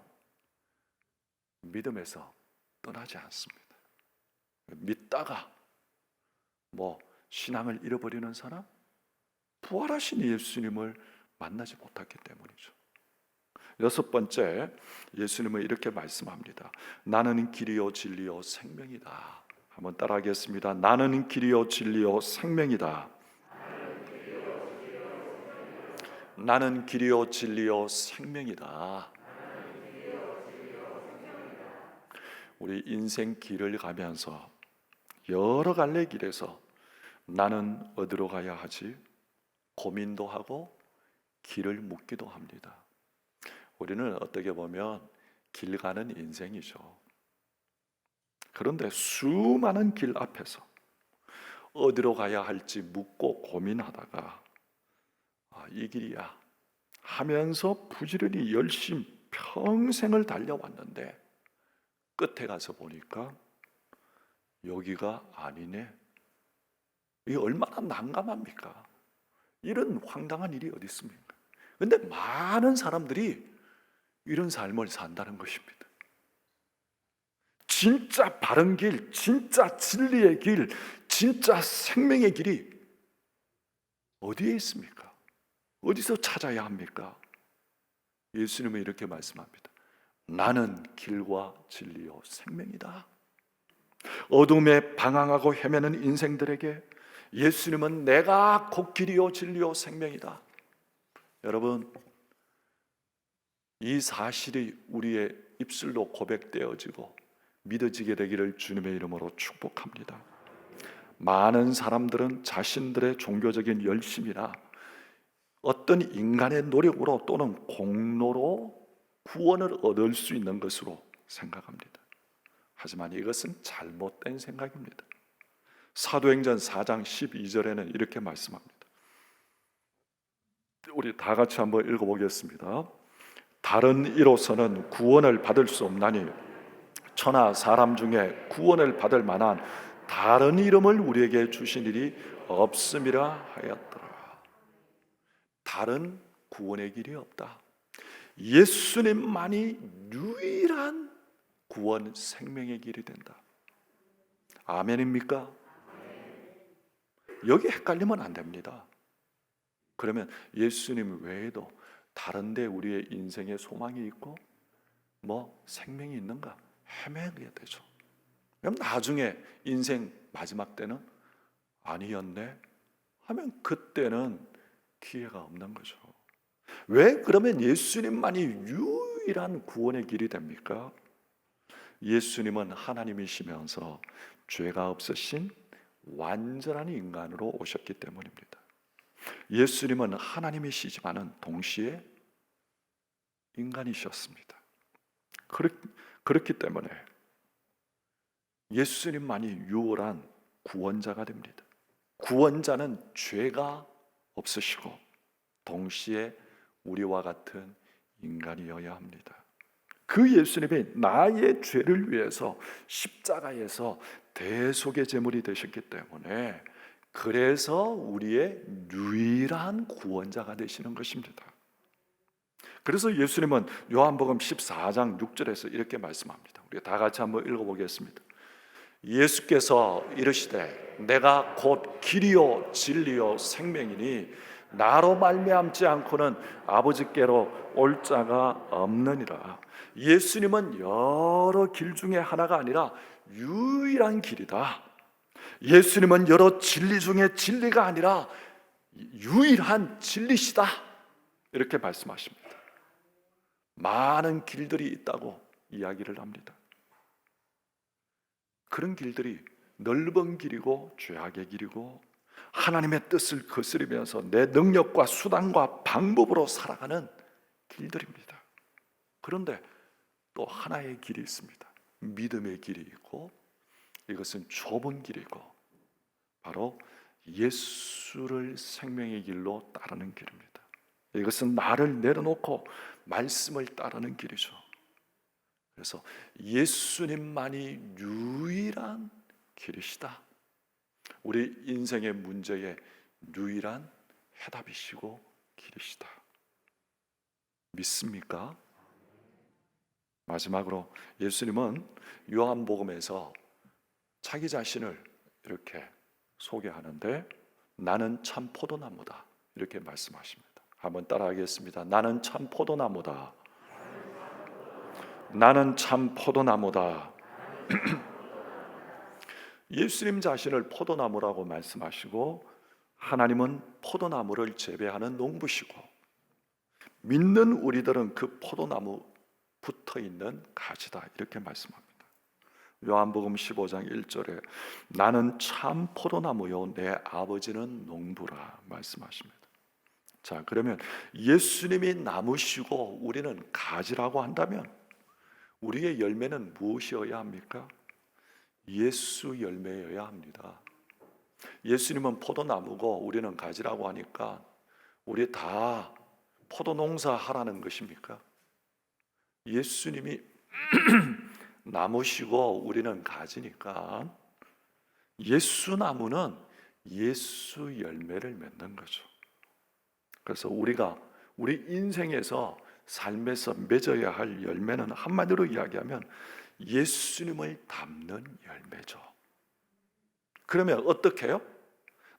믿음에서 떠나지 않습니다. 믿다가 신앙을 잃어버리는 사람, 부활하신 예수님을 만나지 못했기 때문이죠. 여섯 번째, 예수님은 이렇게 말씀합니다. 나는 길이요 진리요 생명이다. 한번 따라하겠습니다. 나는 길이요 진리요 생명이다. 나는 길이요 진리요 생명이다. 우리 인생 길을 가면서 여러 갈래 길에서 나는 어디로 가야 하지? 고민도 하고 길을 묻기도 합니다. 우리는 어떻게 보면 길 가는 인생이죠. 그런데 수많은 길 앞에서 어디로 가야 할지 묻고 고민하다가 이 길이야 하면서 부지런히 열심히 평생을 달려왔는데 끝에 가서 보니까 여기가 아니네. 이게 얼마나 난감합니까? 이런 황당한 일이 어디 있습니까? 그런데 많은 사람들이 이런 삶을 산다는 것입니다. 진짜 바른 길, 진짜 진리의 길, 진짜 생명의 길이 어디에 있습니까? 어디서 찾아야 합니까? 예수님은 이렇게 말씀합니다. 나는 길과 진리요 생명이다. 어둠에 방황하고 헤매는 인생들에게 예수님은 내가 곧 길이요 진리요 생명이다. 여러분, 이 사실이 우리의 입술로 고백되어지고 믿어지게 되기를 주님의 이름으로 축복합니다. 많은 사람들은 자신들의 종교적인 열심이나 어떤 인간의 노력으로 또는 공로로 구원을 얻을 수 있는 것으로 생각합니다. 하지만 이것은 잘못된 생각입니다. 사도행전 4장 12절에는 이렇게 말씀합니다. 우리 다 같이 한번 읽어보겠습니다. 다른 이로서는 구원을 받을 수 없나니 천하 사람 중에 구원을 받을 만한 다른 이름을 우리에게 주신 일이 없음이라 하였더라. 다른 구원의 길이 없다. 예수님만이 유일한 구원 생명의 길이 된다. 아멘입니까? 여기 헷갈리면 안 됩니다. 그러면 예수님 외에도 다른 데 우리의 인생에 소망이 있고 생명이 있는가 헤매게 되죠. 그럼 나중에 인생 마지막 때는 아니었네 하면 그때는 기회가 없는 거죠. 왜 그러면 예수님만이 유일한 구원의 길이 됩니까? 예수님은 하나님이시면서 죄가 없으신 완전한 인간으로 오셨기 때문입니다. 예수님은 하나님이시지만은 동시에 인간이셨습니다. 그렇기 때문에 예수님만이 유일한 구원자가 됩니다. 구원자는 죄가 없으시고 동시에 우리와 같은 인간이어야 합니다. 그 예수님이 나의 죄를 위해서 십자가에서 대속의 제물이 되셨기 때문에 그래서 우리의 유일한 구원자가 되시는 것입니다. 그래서 예수님은 요한복음 14장 6절에서 이렇게 말씀합니다. 우리 다 같이 한번 읽어보겠습니다. 예수께서 이르시되 내가 곧 길이요 진리요 생명이니 나로 말미암지 않고는 아버지께로 올 자가 없느니라. 예수님은 여러 길 중에 하나가 아니라 유일한 길이다. 예수님은 여러 진리 중에 진리가 아니라 유일한 진리시다. 이렇게 말씀하십니다. 많은 길들이 있다고 이야기를 합니다. 그런 길들이 넓은 길이고 죄악의 길이고 하나님의 뜻을 거스르면서 내 능력과 수단과 방법으로 살아가는 길들입니다. 그런데 또 하나의 길이 있습니다. 믿음의 길이 있고, 이것은 좁은 길이고 바로 예수를 생명의 길로 따르는 길입니다. 이것은 나를 내려놓고 말씀을 따르는 길이죠. 그래서 예수님만이 유일한 길이시다. 우리 인생의 문제에 유일한 해답이시고 길이시다. 믿습니까? 마지막으로 예수님은 요한복음에서 자기 자신을 이렇게 소개하는데 나는 참 포도나무다 이렇게 말씀하십니다. 한번 따라하겠습니다. 나는 참 포도나무다. 나는 참 포도나무다. 예수님 자신을 포도나무라고 말씀하시고 하나님은 포도나무를 재배하는 농부시고 믿는 우리들은 그 포도나무 붙어있는 가지다 이렇게 말씀합니다. 요한복음 15장 1절에 나는 참 포도나무요 내 아버지는 농부라 말씀하십니다. 자, 그러면 예수님이 나무시고 우리는 가지라고 한다면 우리의 열매는 무엇이어야 합니까? 예수 열매여야 합니다. 예수님은 포도나무고 우리는 가지라고 하니까 우리 다 포도농사 하라는 것입니까? 예수님이 나무시고 우리는 가지니까 예수나무는 예수 열매를 맺는 거죠. 그래서 우리가 우리 인생에서 삶에서 맺어야 할 열매는 한마디로 이야기하면 예수님을 닮는 열매죠. 그러면 어떻게 해요?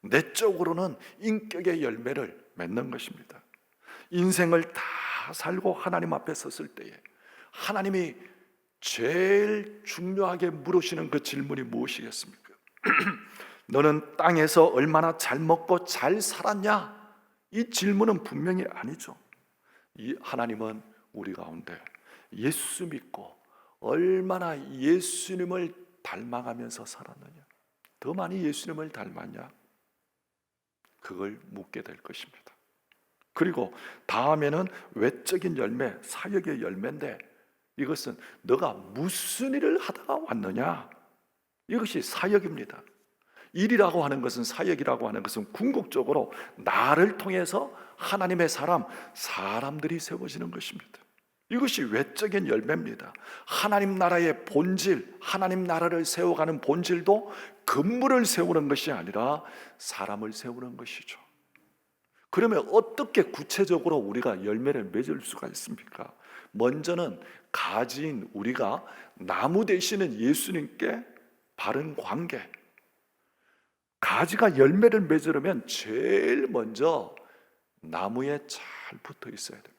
내적으로는 인격의 열매를 맺는 것입니다. 인생을 다 살고 하나님 앞에 섰을 때에 하나님이 제일 중요하게 물으시는 그 질문이 무엇이겠습니까? 너는 땅에서 얼마나 잘 먹고 잘 살았냐? 이 질문은 분명히 아니죠. 이 하나님은 우리 가운데 예수 믿고 얼마나 예수님을 닮아가면서 살았느냐, 더 많이 예수님을 닮았냐, 그걸 묻게 될 것입니다. 그리고 다음에는 외적인 열매, 사역의 열매인데 이것은 너가 무슨 일을 하다가 왔느냐, 이것이 사역입니다. 일이라고 하는 것은, 사역이라고 하는 것은 궁극적으로 나를 통해서 하나님의 사람들이 세워지는 것입니다. 이것이 외적인 열매입니다. 하나님 나라의 본질, 하나님 나라를 세워가는 본질도 건물을 세우는 것이 아니라 사람을 세우는 것이죠. 그러면 어떻게 구체적으로 우리가 열매를 맺을 수가 있습니까? 먼저는 가지인 우리가 나무 되시는 예수님께 바른 관계, 가지가 열매를 맺으려면 제일 먼저 나무에 잘 붙어 있어야 됩니다.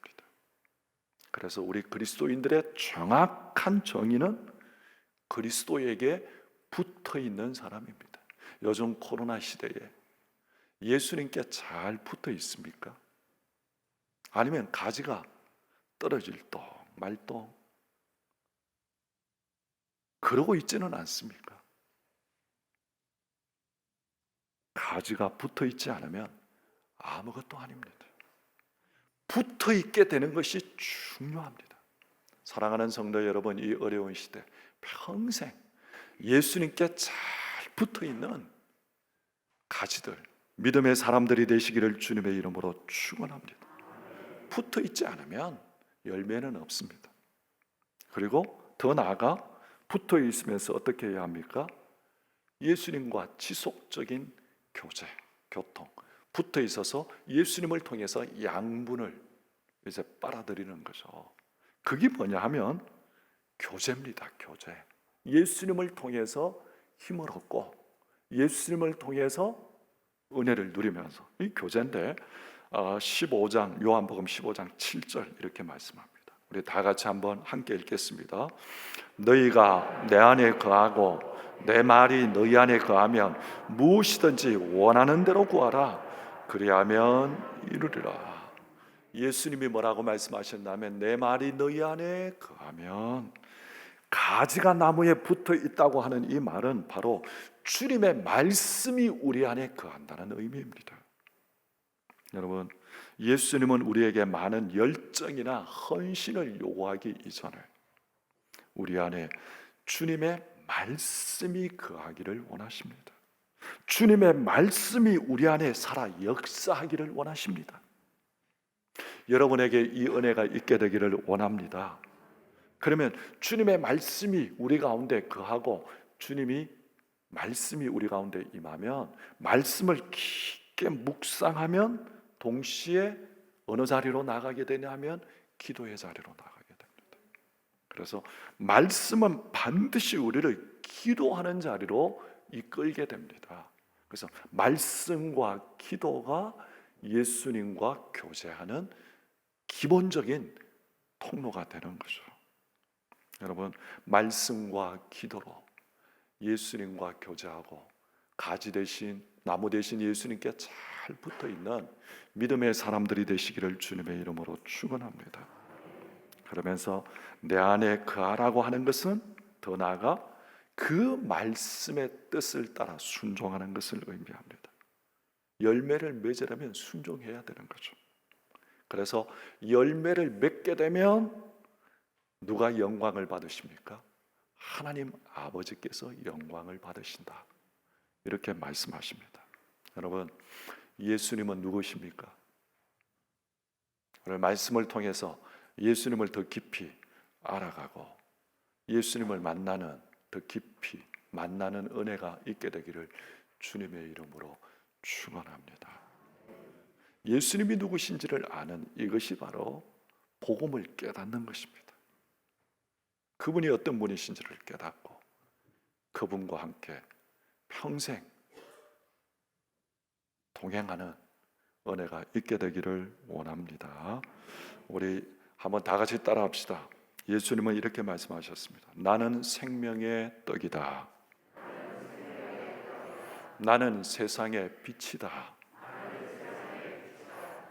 그래서 우리 그리스도인들의 정확한 정의는 그리스도에게 붙어 있는 사람입니다. 요즘 코로나 시대에 예수님께 잘 붙어 있습니까? 아니면 가지가 떨어질 똥 말똥 그러고 있지는 않습니까? 가지가 붙어 있지 않으면 아무것도 아닙니다. 붙어 있게 되는 것이 중요합니다. 사랑하는 성도 여러분, 이 어려운 시대 평생 예수님께 잘 붙어 있는 가지들, 믿음의 사람들이 되시기를 주님의 이름으로 축원합니다. 붙어 있지 않으면 열매는 없습니다. 그리고 더 나아가 붙어 있으면서 어떻게 해야 합니까? 예수님과 지속적인 교제, 교통 붙어 있어서 예수님을 통해서 양분을 이제 빨아들이는 거죠. 그게 뭐냐 하면 교제입니다. 교제. 예수님을 통해서 힘을 얻고 예수님을 통해서 은혜를 누리면서 이 교제인데 15장 요한복음 15장 7절 이렇게 말씀합니다. 우리 다 같이 한번 함께 읽겠습니다. 너희가 내 안에 거하고 내 말이 너희 안에 거하면 무엇이든지 원하는 대로 구하라. 그리하면 이루리라. 예수님이 뭐라고 말씀하셨냐면 내 말이 너희 안에 거하면, 가지가 나무에 붙어 있다고 하는 이 말은 바로 주님의 말씀이 우리 안에 거한다는 의미입니다. 여러분, 예수님은 우리에게 많은 열정이나 헌신을 요구하기 이전에 우리 안에 주님의 말씀이 거하기를 원하십니다. 주님의 말씀이 우리 안에 살아 역사하기를 원하십니다. 여러분에게 이 은혜가 있게 되기를 원합니다. 그러면 주님의 말씀이 우리 가운데 거하고 주님이 말씀이 우리 가운데 임하면 말씀을 깊게 묵상하면 동시에 어느 자리로 나가게 되냐면 기도의 자리로 나가게 됩니다. 그래서 말씀은 반드시 우리를 기도하는 자리로 이끌게 됩니다. 그래서 말씀과 기도가 예수님과 교제하는 기본적인 통로가 되는 거죠. 여러분, 말씀과 기도로 예수님과 교제하고 가지 대신 나무 대신 예수님께 잘 붙어 있는 믿음의 사람들이 되시기를 주님의 이름으로 축원합니다. 그러면서 내 안에 거하라고 하는 것은 더 나아가 그 말씀의 뜻을 따라 순종하는 것을 의미합니다. 열매를 맺으려면 순종해야 되는 거죠. 그래서 열매를 맺게 되면 누가 영광을 받으십니까? 하나님 아버지께서 영광을 받으신다. 이렇게 말씀하십니다. 여러분, 예수님은 누구십니까? 오늘 말씀을 통해서 예수님을 더 깊이 알아가고 예수님을 만나는 더 깊이 만나는 은혜가 있게 되기를 주님의 이름으로 축원합니다. 예수님이 누구신지를 아는 이것이 바로 복음을 깨닫는 것입니다. 그분이 어떤 분이신지를 깨닫고 그분과 함께 평생 동행하는 은혜가 있게 되기를 원합니다. 우리 한번 다 같이 따라합시다. 예수님은 이렇게 말씀하셨습니다. 나는 생명의 떡이다. 나는 세상의 빛이다.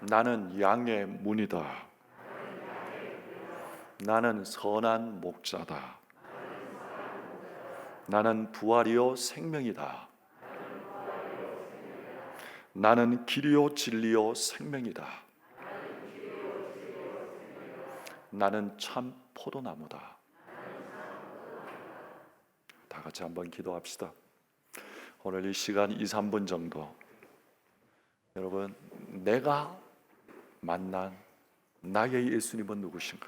나는 양의 문이다. 나는 선한 목자다. 나는 부활이요 생명이다. 나는 길이요 진리요 생명이다. 나는 참 포도나무다. 다 같이 한번 기도합시다. 오늘 이 시간 2-3분 정도 여러분, 내가 만난 나의 예수님은 누구신가?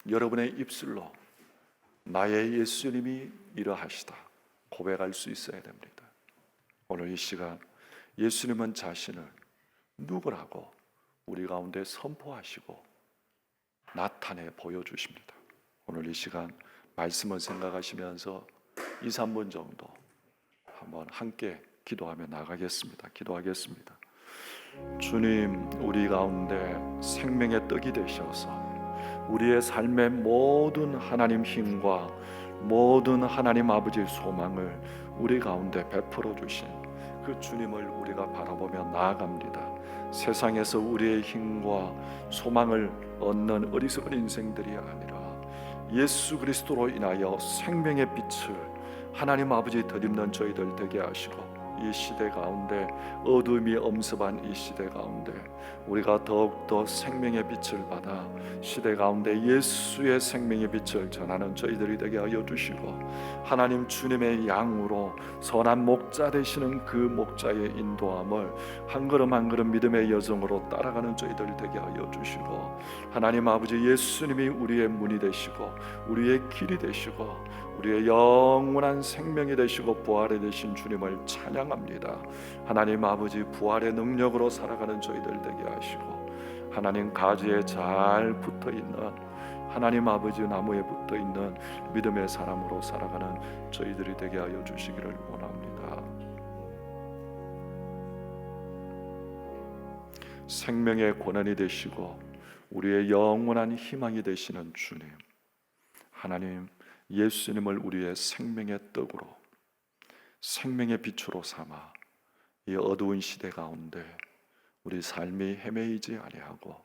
여러분의 입술로 나의 예수님이 이러하시다 고백할 수 있어야 됩니다. 오늘 이 시간 예수님은 자신을 누구라고 우리 가운데 선포하시고 나타내 보여주십니다. 오늘 이 시간 말씀을 생각하시면서 2-3분 정도 한번 함께 기도하며 나가겠습니다. 기도하겠습니다. 주님, 우리 가운데 생명의 떡이 되셔서 우리의 삶의 모든 하나님 힘과 모든 하나님 아버지의 소망을 우리 가운데 베풀어 주신 그 주님을 우리가 바라보며 나아갑니다. 세상에서 우리의 힘과 소망을 얻는 어리석은 인생들이 아니라 예수 그리스도로 인하여 생명의 빛을 하나님 아버지 덧입는 저희들 되게 하시고 이 시대 가운데 어둠이 엄습한 이 시대 가운데 우리가 더욱더 생명의 빛을 받아 시대 가운데 예수의 생명의 빛을 전하는 저희들이 되게 하여 주시고 하나님 주님의 양으로 선한 목자 되시는 그 목자의 인도함을 한 걸음 한 걸음 믿음의 여정으로 따라가는 저희들 되게 하여 주시고 하나님 아버지 예수님이 우리의 문이 되시고 우리의 길이 되시고 우리의 영원한 생명이 되시고 부활이 되신 주님을 찬양합니다. 하나님 아버지, 부활의 능력으로 살아가는 저희들 되게 하시고, 하나님 가지에 잘 붙어있는, 하나님 아버지 나무에 붙어있는 믿음의 사람으로 살아가는 저희들이 되게 하여 주시기를 원합니다. 생명의 권한이 되시고 우리의 영원한 희망이 되시는 주님, 하나님 예수님을 우리의 생명의 떡으로, 생명의 빛으로 삼아 이 어두운 시대 가운데 우리 삶이 헤매이지 아니하고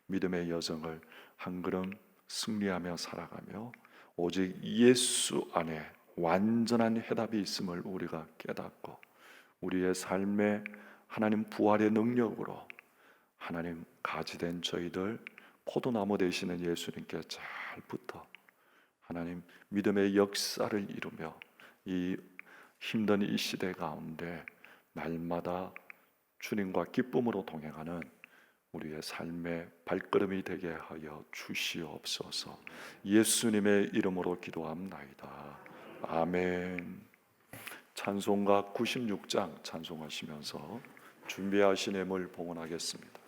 믿음의 여정을 한 걸음 승리하며 살아가며 오직 예수 안에 완전한 해답이 있음을 우리가 깨닫고 우리의 삶에 하나님 부활의 능력으로 하나님 가지된 저희들 포도나무 되시는 예수님께 잘 붙어 하나님 믿음의 역사를 이루며 이 힘든 이 시대 가운데 날마다 주님과 기쁨으로 동행하는 우리의 삶의 발걸음이 되게 하여 주시옵소서. 예수님의 이름으로 기도합나이다. 아멘. 찬송가 96장 찬송하시면서 준비하신 예물 봉헌하겠습니다.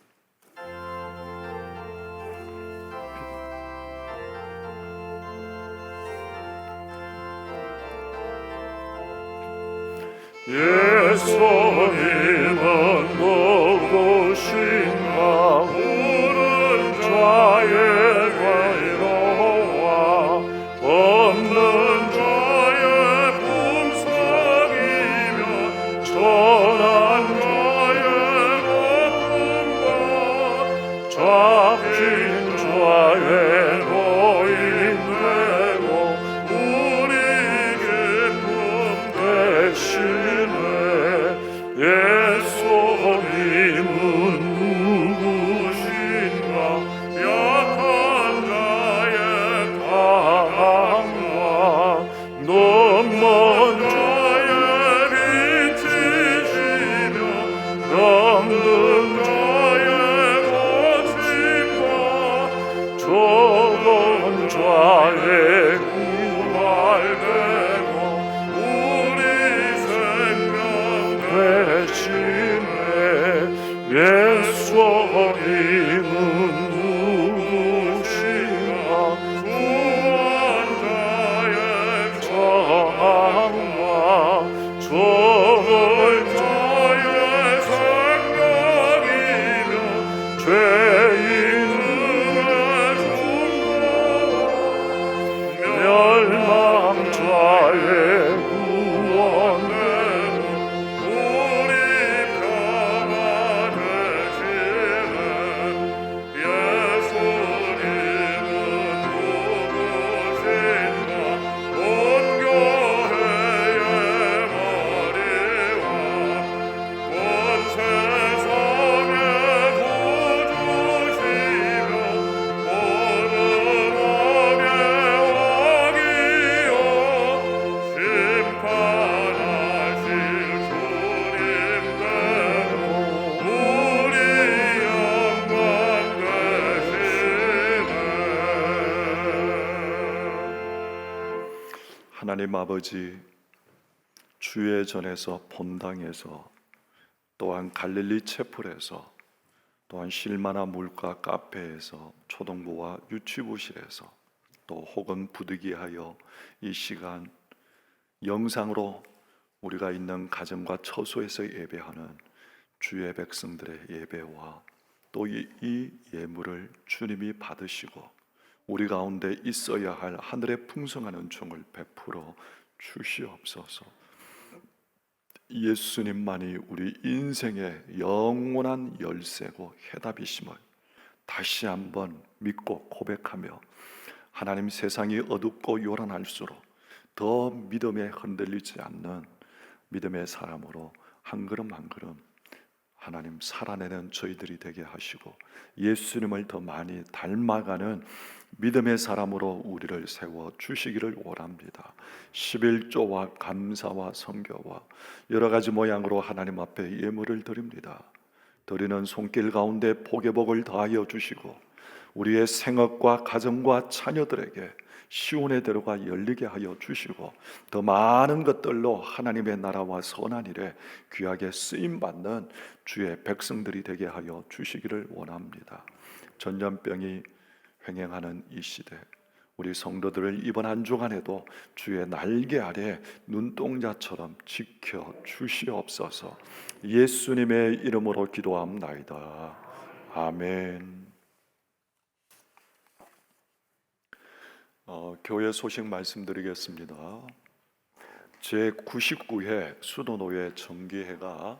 예수님은 누구신가 우는 자의 위로와 없는 자의 품성이며 천한 자의 고통과 잡힌 자의 노인되고 우리 기쁨 대신 예수님은 누구신가 약한 자의 강과 눈먼 자의 빛이시며 병든 자의 고침과 죽은 자의 구할되고 우리 생명 대신에 예수님은 누구신가 구원자의 정과 죽을 자의 생명이며 죄인의 중보와 멸망자의 구원되고 우리 평화 되시는 예수님은 누구신가 온 교회의 머리와 온 세상의 구주시며 모든 왕의 왕이요 심판하실 주님께로 우리 영광 되시네. 하나님 아버지, 주의 전에서 본당에서 또한 갈릴리 채플에서 또한 실마나 물가 카페에서 초등부와 유치부실에서 또 혹은 부득이하여 이 시간 영상으로 우리가 있는 가정과 처소에서 예배하는 주의 백성들의 예배와 또 이 예물을 주님이 받으시고 우리 가운데 있어야 할 하늘의 풍성한 은총을 베풀어 주시옵소서. 예수님만이 우리 인생의 영원한 열쇠고 해답이심을 다시 한번 믿고 고백하며 하나님, 세상이 어둡고 요란할수록 더 믿음에 흔들리지 않는 믿음의 사람으로 한 걸음 한 걸음 하나님 살아내는 저희들이 되게 하시고 예수님을 더 많이 닮아가는 믿음의 사람으로 우리를 세워 주시기를 원합니다. 11조와 감사와 선교와 여러 가지 모양으로 하나님 앞에 예물을 드립니다. 드리는 손길 가운데 복의 복을 더하여 주시고 우리의 생업과 가정과 자녀들에게 시온의 대로가 열리게 하여 주시고 더 많은 것들로 하나님의 나라와 선한 일에 귀하게 쓰임받는 주의 백성들이 되게 하여 주시기를 원합니다. 전염병이 횡행하는 이 시대, 우리 성도들을 이번 한 주간에도 주의 날개 아래 눈동자처럼 지켜 주시옵소서. 예수님의 이름으로 기도합나이다. 아멘. 교회 소식 말씀드리겠습니다. 제99회 수도노예 정기회가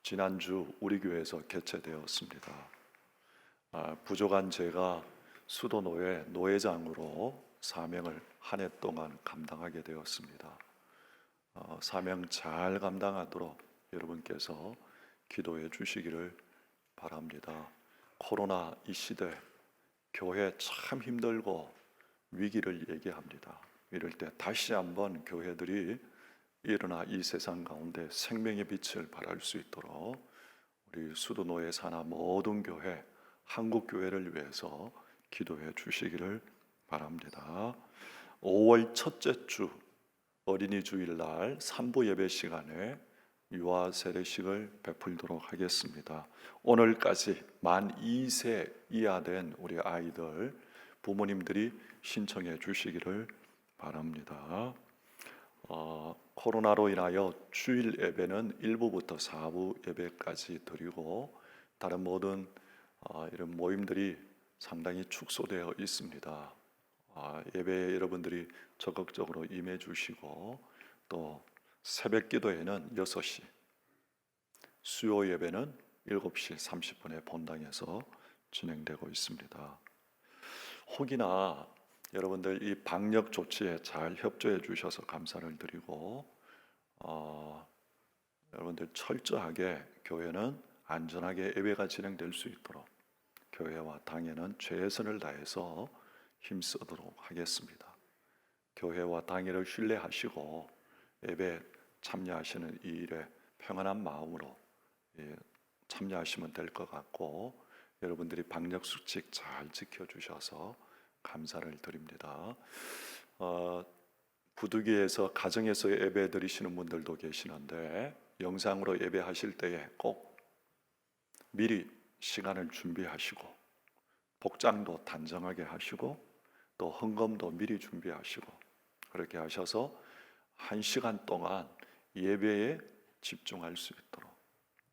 지난주 우리 교회에서 개최되었습니다. 부족한 제가 수도노예 노회장으로 사명을 한 해 동안 감당하게 되었습니다. 사명 잘 감당하도록 여러분께서 기도해 주시기를 바랍니다. 코로나 이 시대 교회 참 힘들고 위기를 얘기합니다. 이럴 때 다시 한번 교회들이 일어나 이 세상 가운데 생명의 빛을 발할 수 있도록 우리 수도노예 산하 모든 교회, 한국 교회를 위해서 기도해 주시기를 바랍니다. 5월 첫째 주 어린이 주일날 3부 예배 시간에 유아 세례식을 베풀도록 하겠습니다. 오늘까지 만 2세 이하 된 우리 아이들 부모님들이 신청해 주시기를 바랍니다. 코로나로 인하여 주일 예배는 1부부터 4부 예배까지 드리고 다른 모든 이런 모임들이 상당히 축소되어 있습니다. 예배에 여러분들이 적극적으로 임해 주시고 또 새벽 기도회는 6시, 수요 예배는 7시 30분에 본당에서 진행되고 있습니다. 혹이나 여러분들 이 방역 조치에 잘 협조해 주셔서 감사를 드리고 여러분들 철저하게 교회는 안전하게 예배가 진행될 수 있도록 교회와 당회는 최선을 다해서 힘쓰도록 하겠습니다. 교회와 당회를 신뢰하시고 예배 참여하시는 이 일에 평안한 마음으로 참여하시면 될 것 같고 여러분들이 방역 수칙 잘 지켜주셔서 감사를 드립니다. 부득이해서 가정에서 예배 드리시는 분들도 계시는데 영상으로 예배하실 때에 꼭 미리 시간을 준비하시고 복장도 단정하게 하시고 또 헌금도 미리 준비하시고 그렇게 하셔서 1시간 동안 예배에 집중할 수 있도록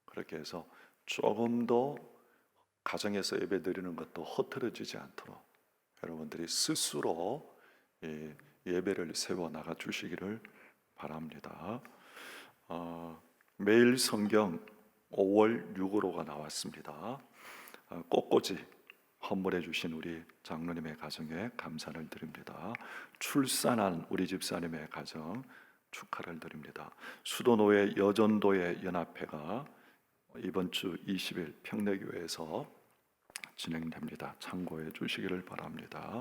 그렇게 해서 조금 더 가정에서 예배 드리는 것도 흐트러지지 않도록 여러분들이 스스로 예배를 세워 나가 주시기를 바랍니다. 매일 성경 5월 6호로가 나왔습니다. 꽃꽂이 헌물해 주신 우리 장로님의 가정에 감사를 드립니다. 출산한 우리 집사님의 가정 축하를 드립니다. 수도노예 여전도의 연합회가 이번 주 20일 평내교회에서 진행됩니다. 참고해 주시기를 바랍니다.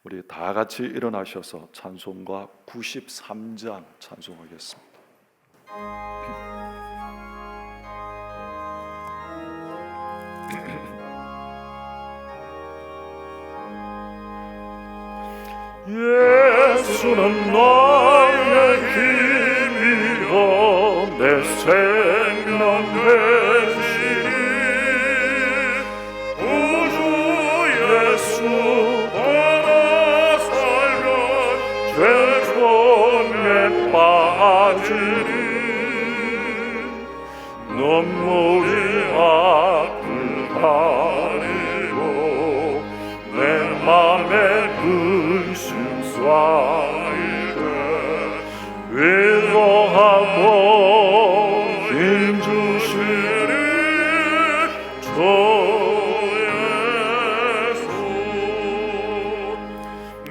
우리 다 같이 일어나셔서 찬송가 93장 찬송하겠습니다. 예수는 나의 힘이여 내 생명 되시니 구주 예수 따라 살면 죄종에 빠지니 눈물이 앞을 가리고 내 맘에 근심 쌓이되 위로하고 힘주시니 주 예수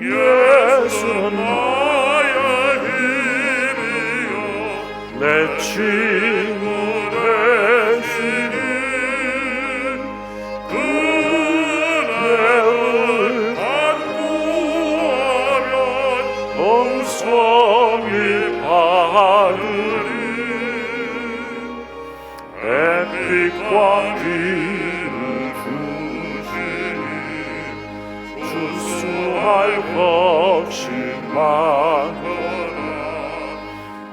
예수는 나의 힘이여 내 친구 되시니 성이 바르니 햇빛과 비를 주시니 없이 많도다.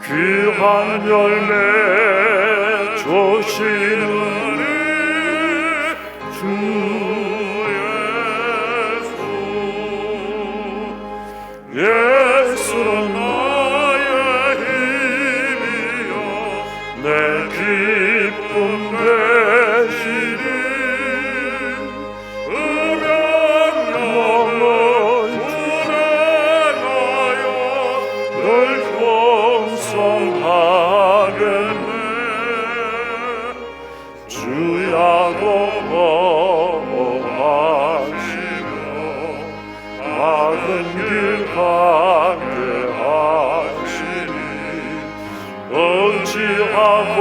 귀한 열매 주시는 주 예수, 예수는 나의 힘이요 내 기쁨 되시니 음양을 주내나요 늘 풍성하겠네. 주야로 거하시며 바른 길 가게 하시니 의지하고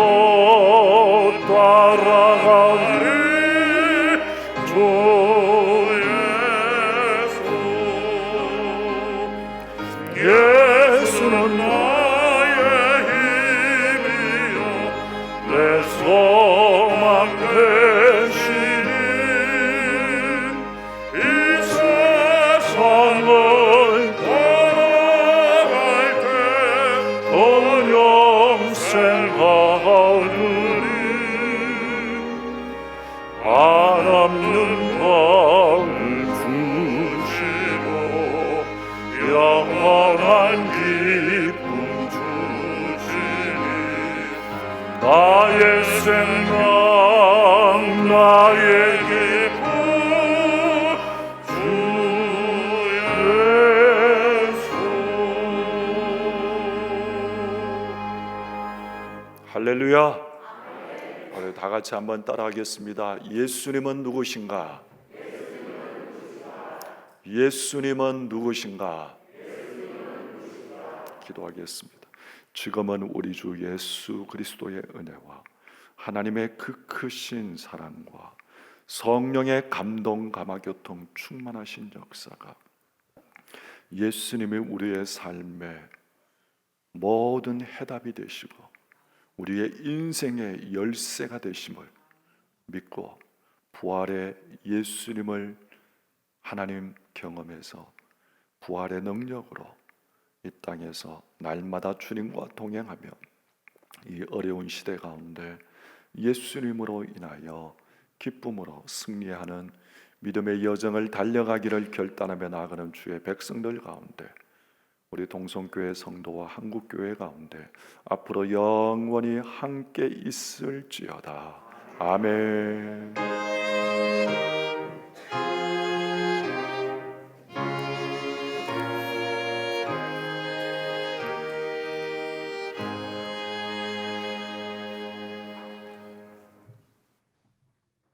따라가리 주 예수. 예수는 나의 힘이요 내 소망 되시니 이 세상을 떠나갈 때 더 영생하리니 한없는 복을 주시고 영원한 기쁨 주시니 나의 생각 나의 기쁨 주 예수. 할렐루야. 우리 다 같이 한번 따라하겠습니다. 예수님은 누구신가? 예수님은 누구신가? 기도하겠습니다. 지금은 우리 주 예수 그리스도의 은혜와 하나님의 그 크신 사랑과 성령의 감동 감화교통 충만하신 역사가 예수님이 우리의 삶의 모든 해답이 되시고 우리의 인생의 열쇠가 되심을 믿고 부활의 예수님을 하나님 경험해서 부활의 능력으로 이 땅에서 날마다 주님과 동행하며 이 어려운 시대 가운데 예수님으로 인하여 기쁨으로 승리하는 믿음의 여정을 달려가기를 결단하며 나아가는 주의 백성들 가운데 우리 동성교회 성도와 한국교회 가운데 앞으로 영원히 함께 있을지어다. 아멘.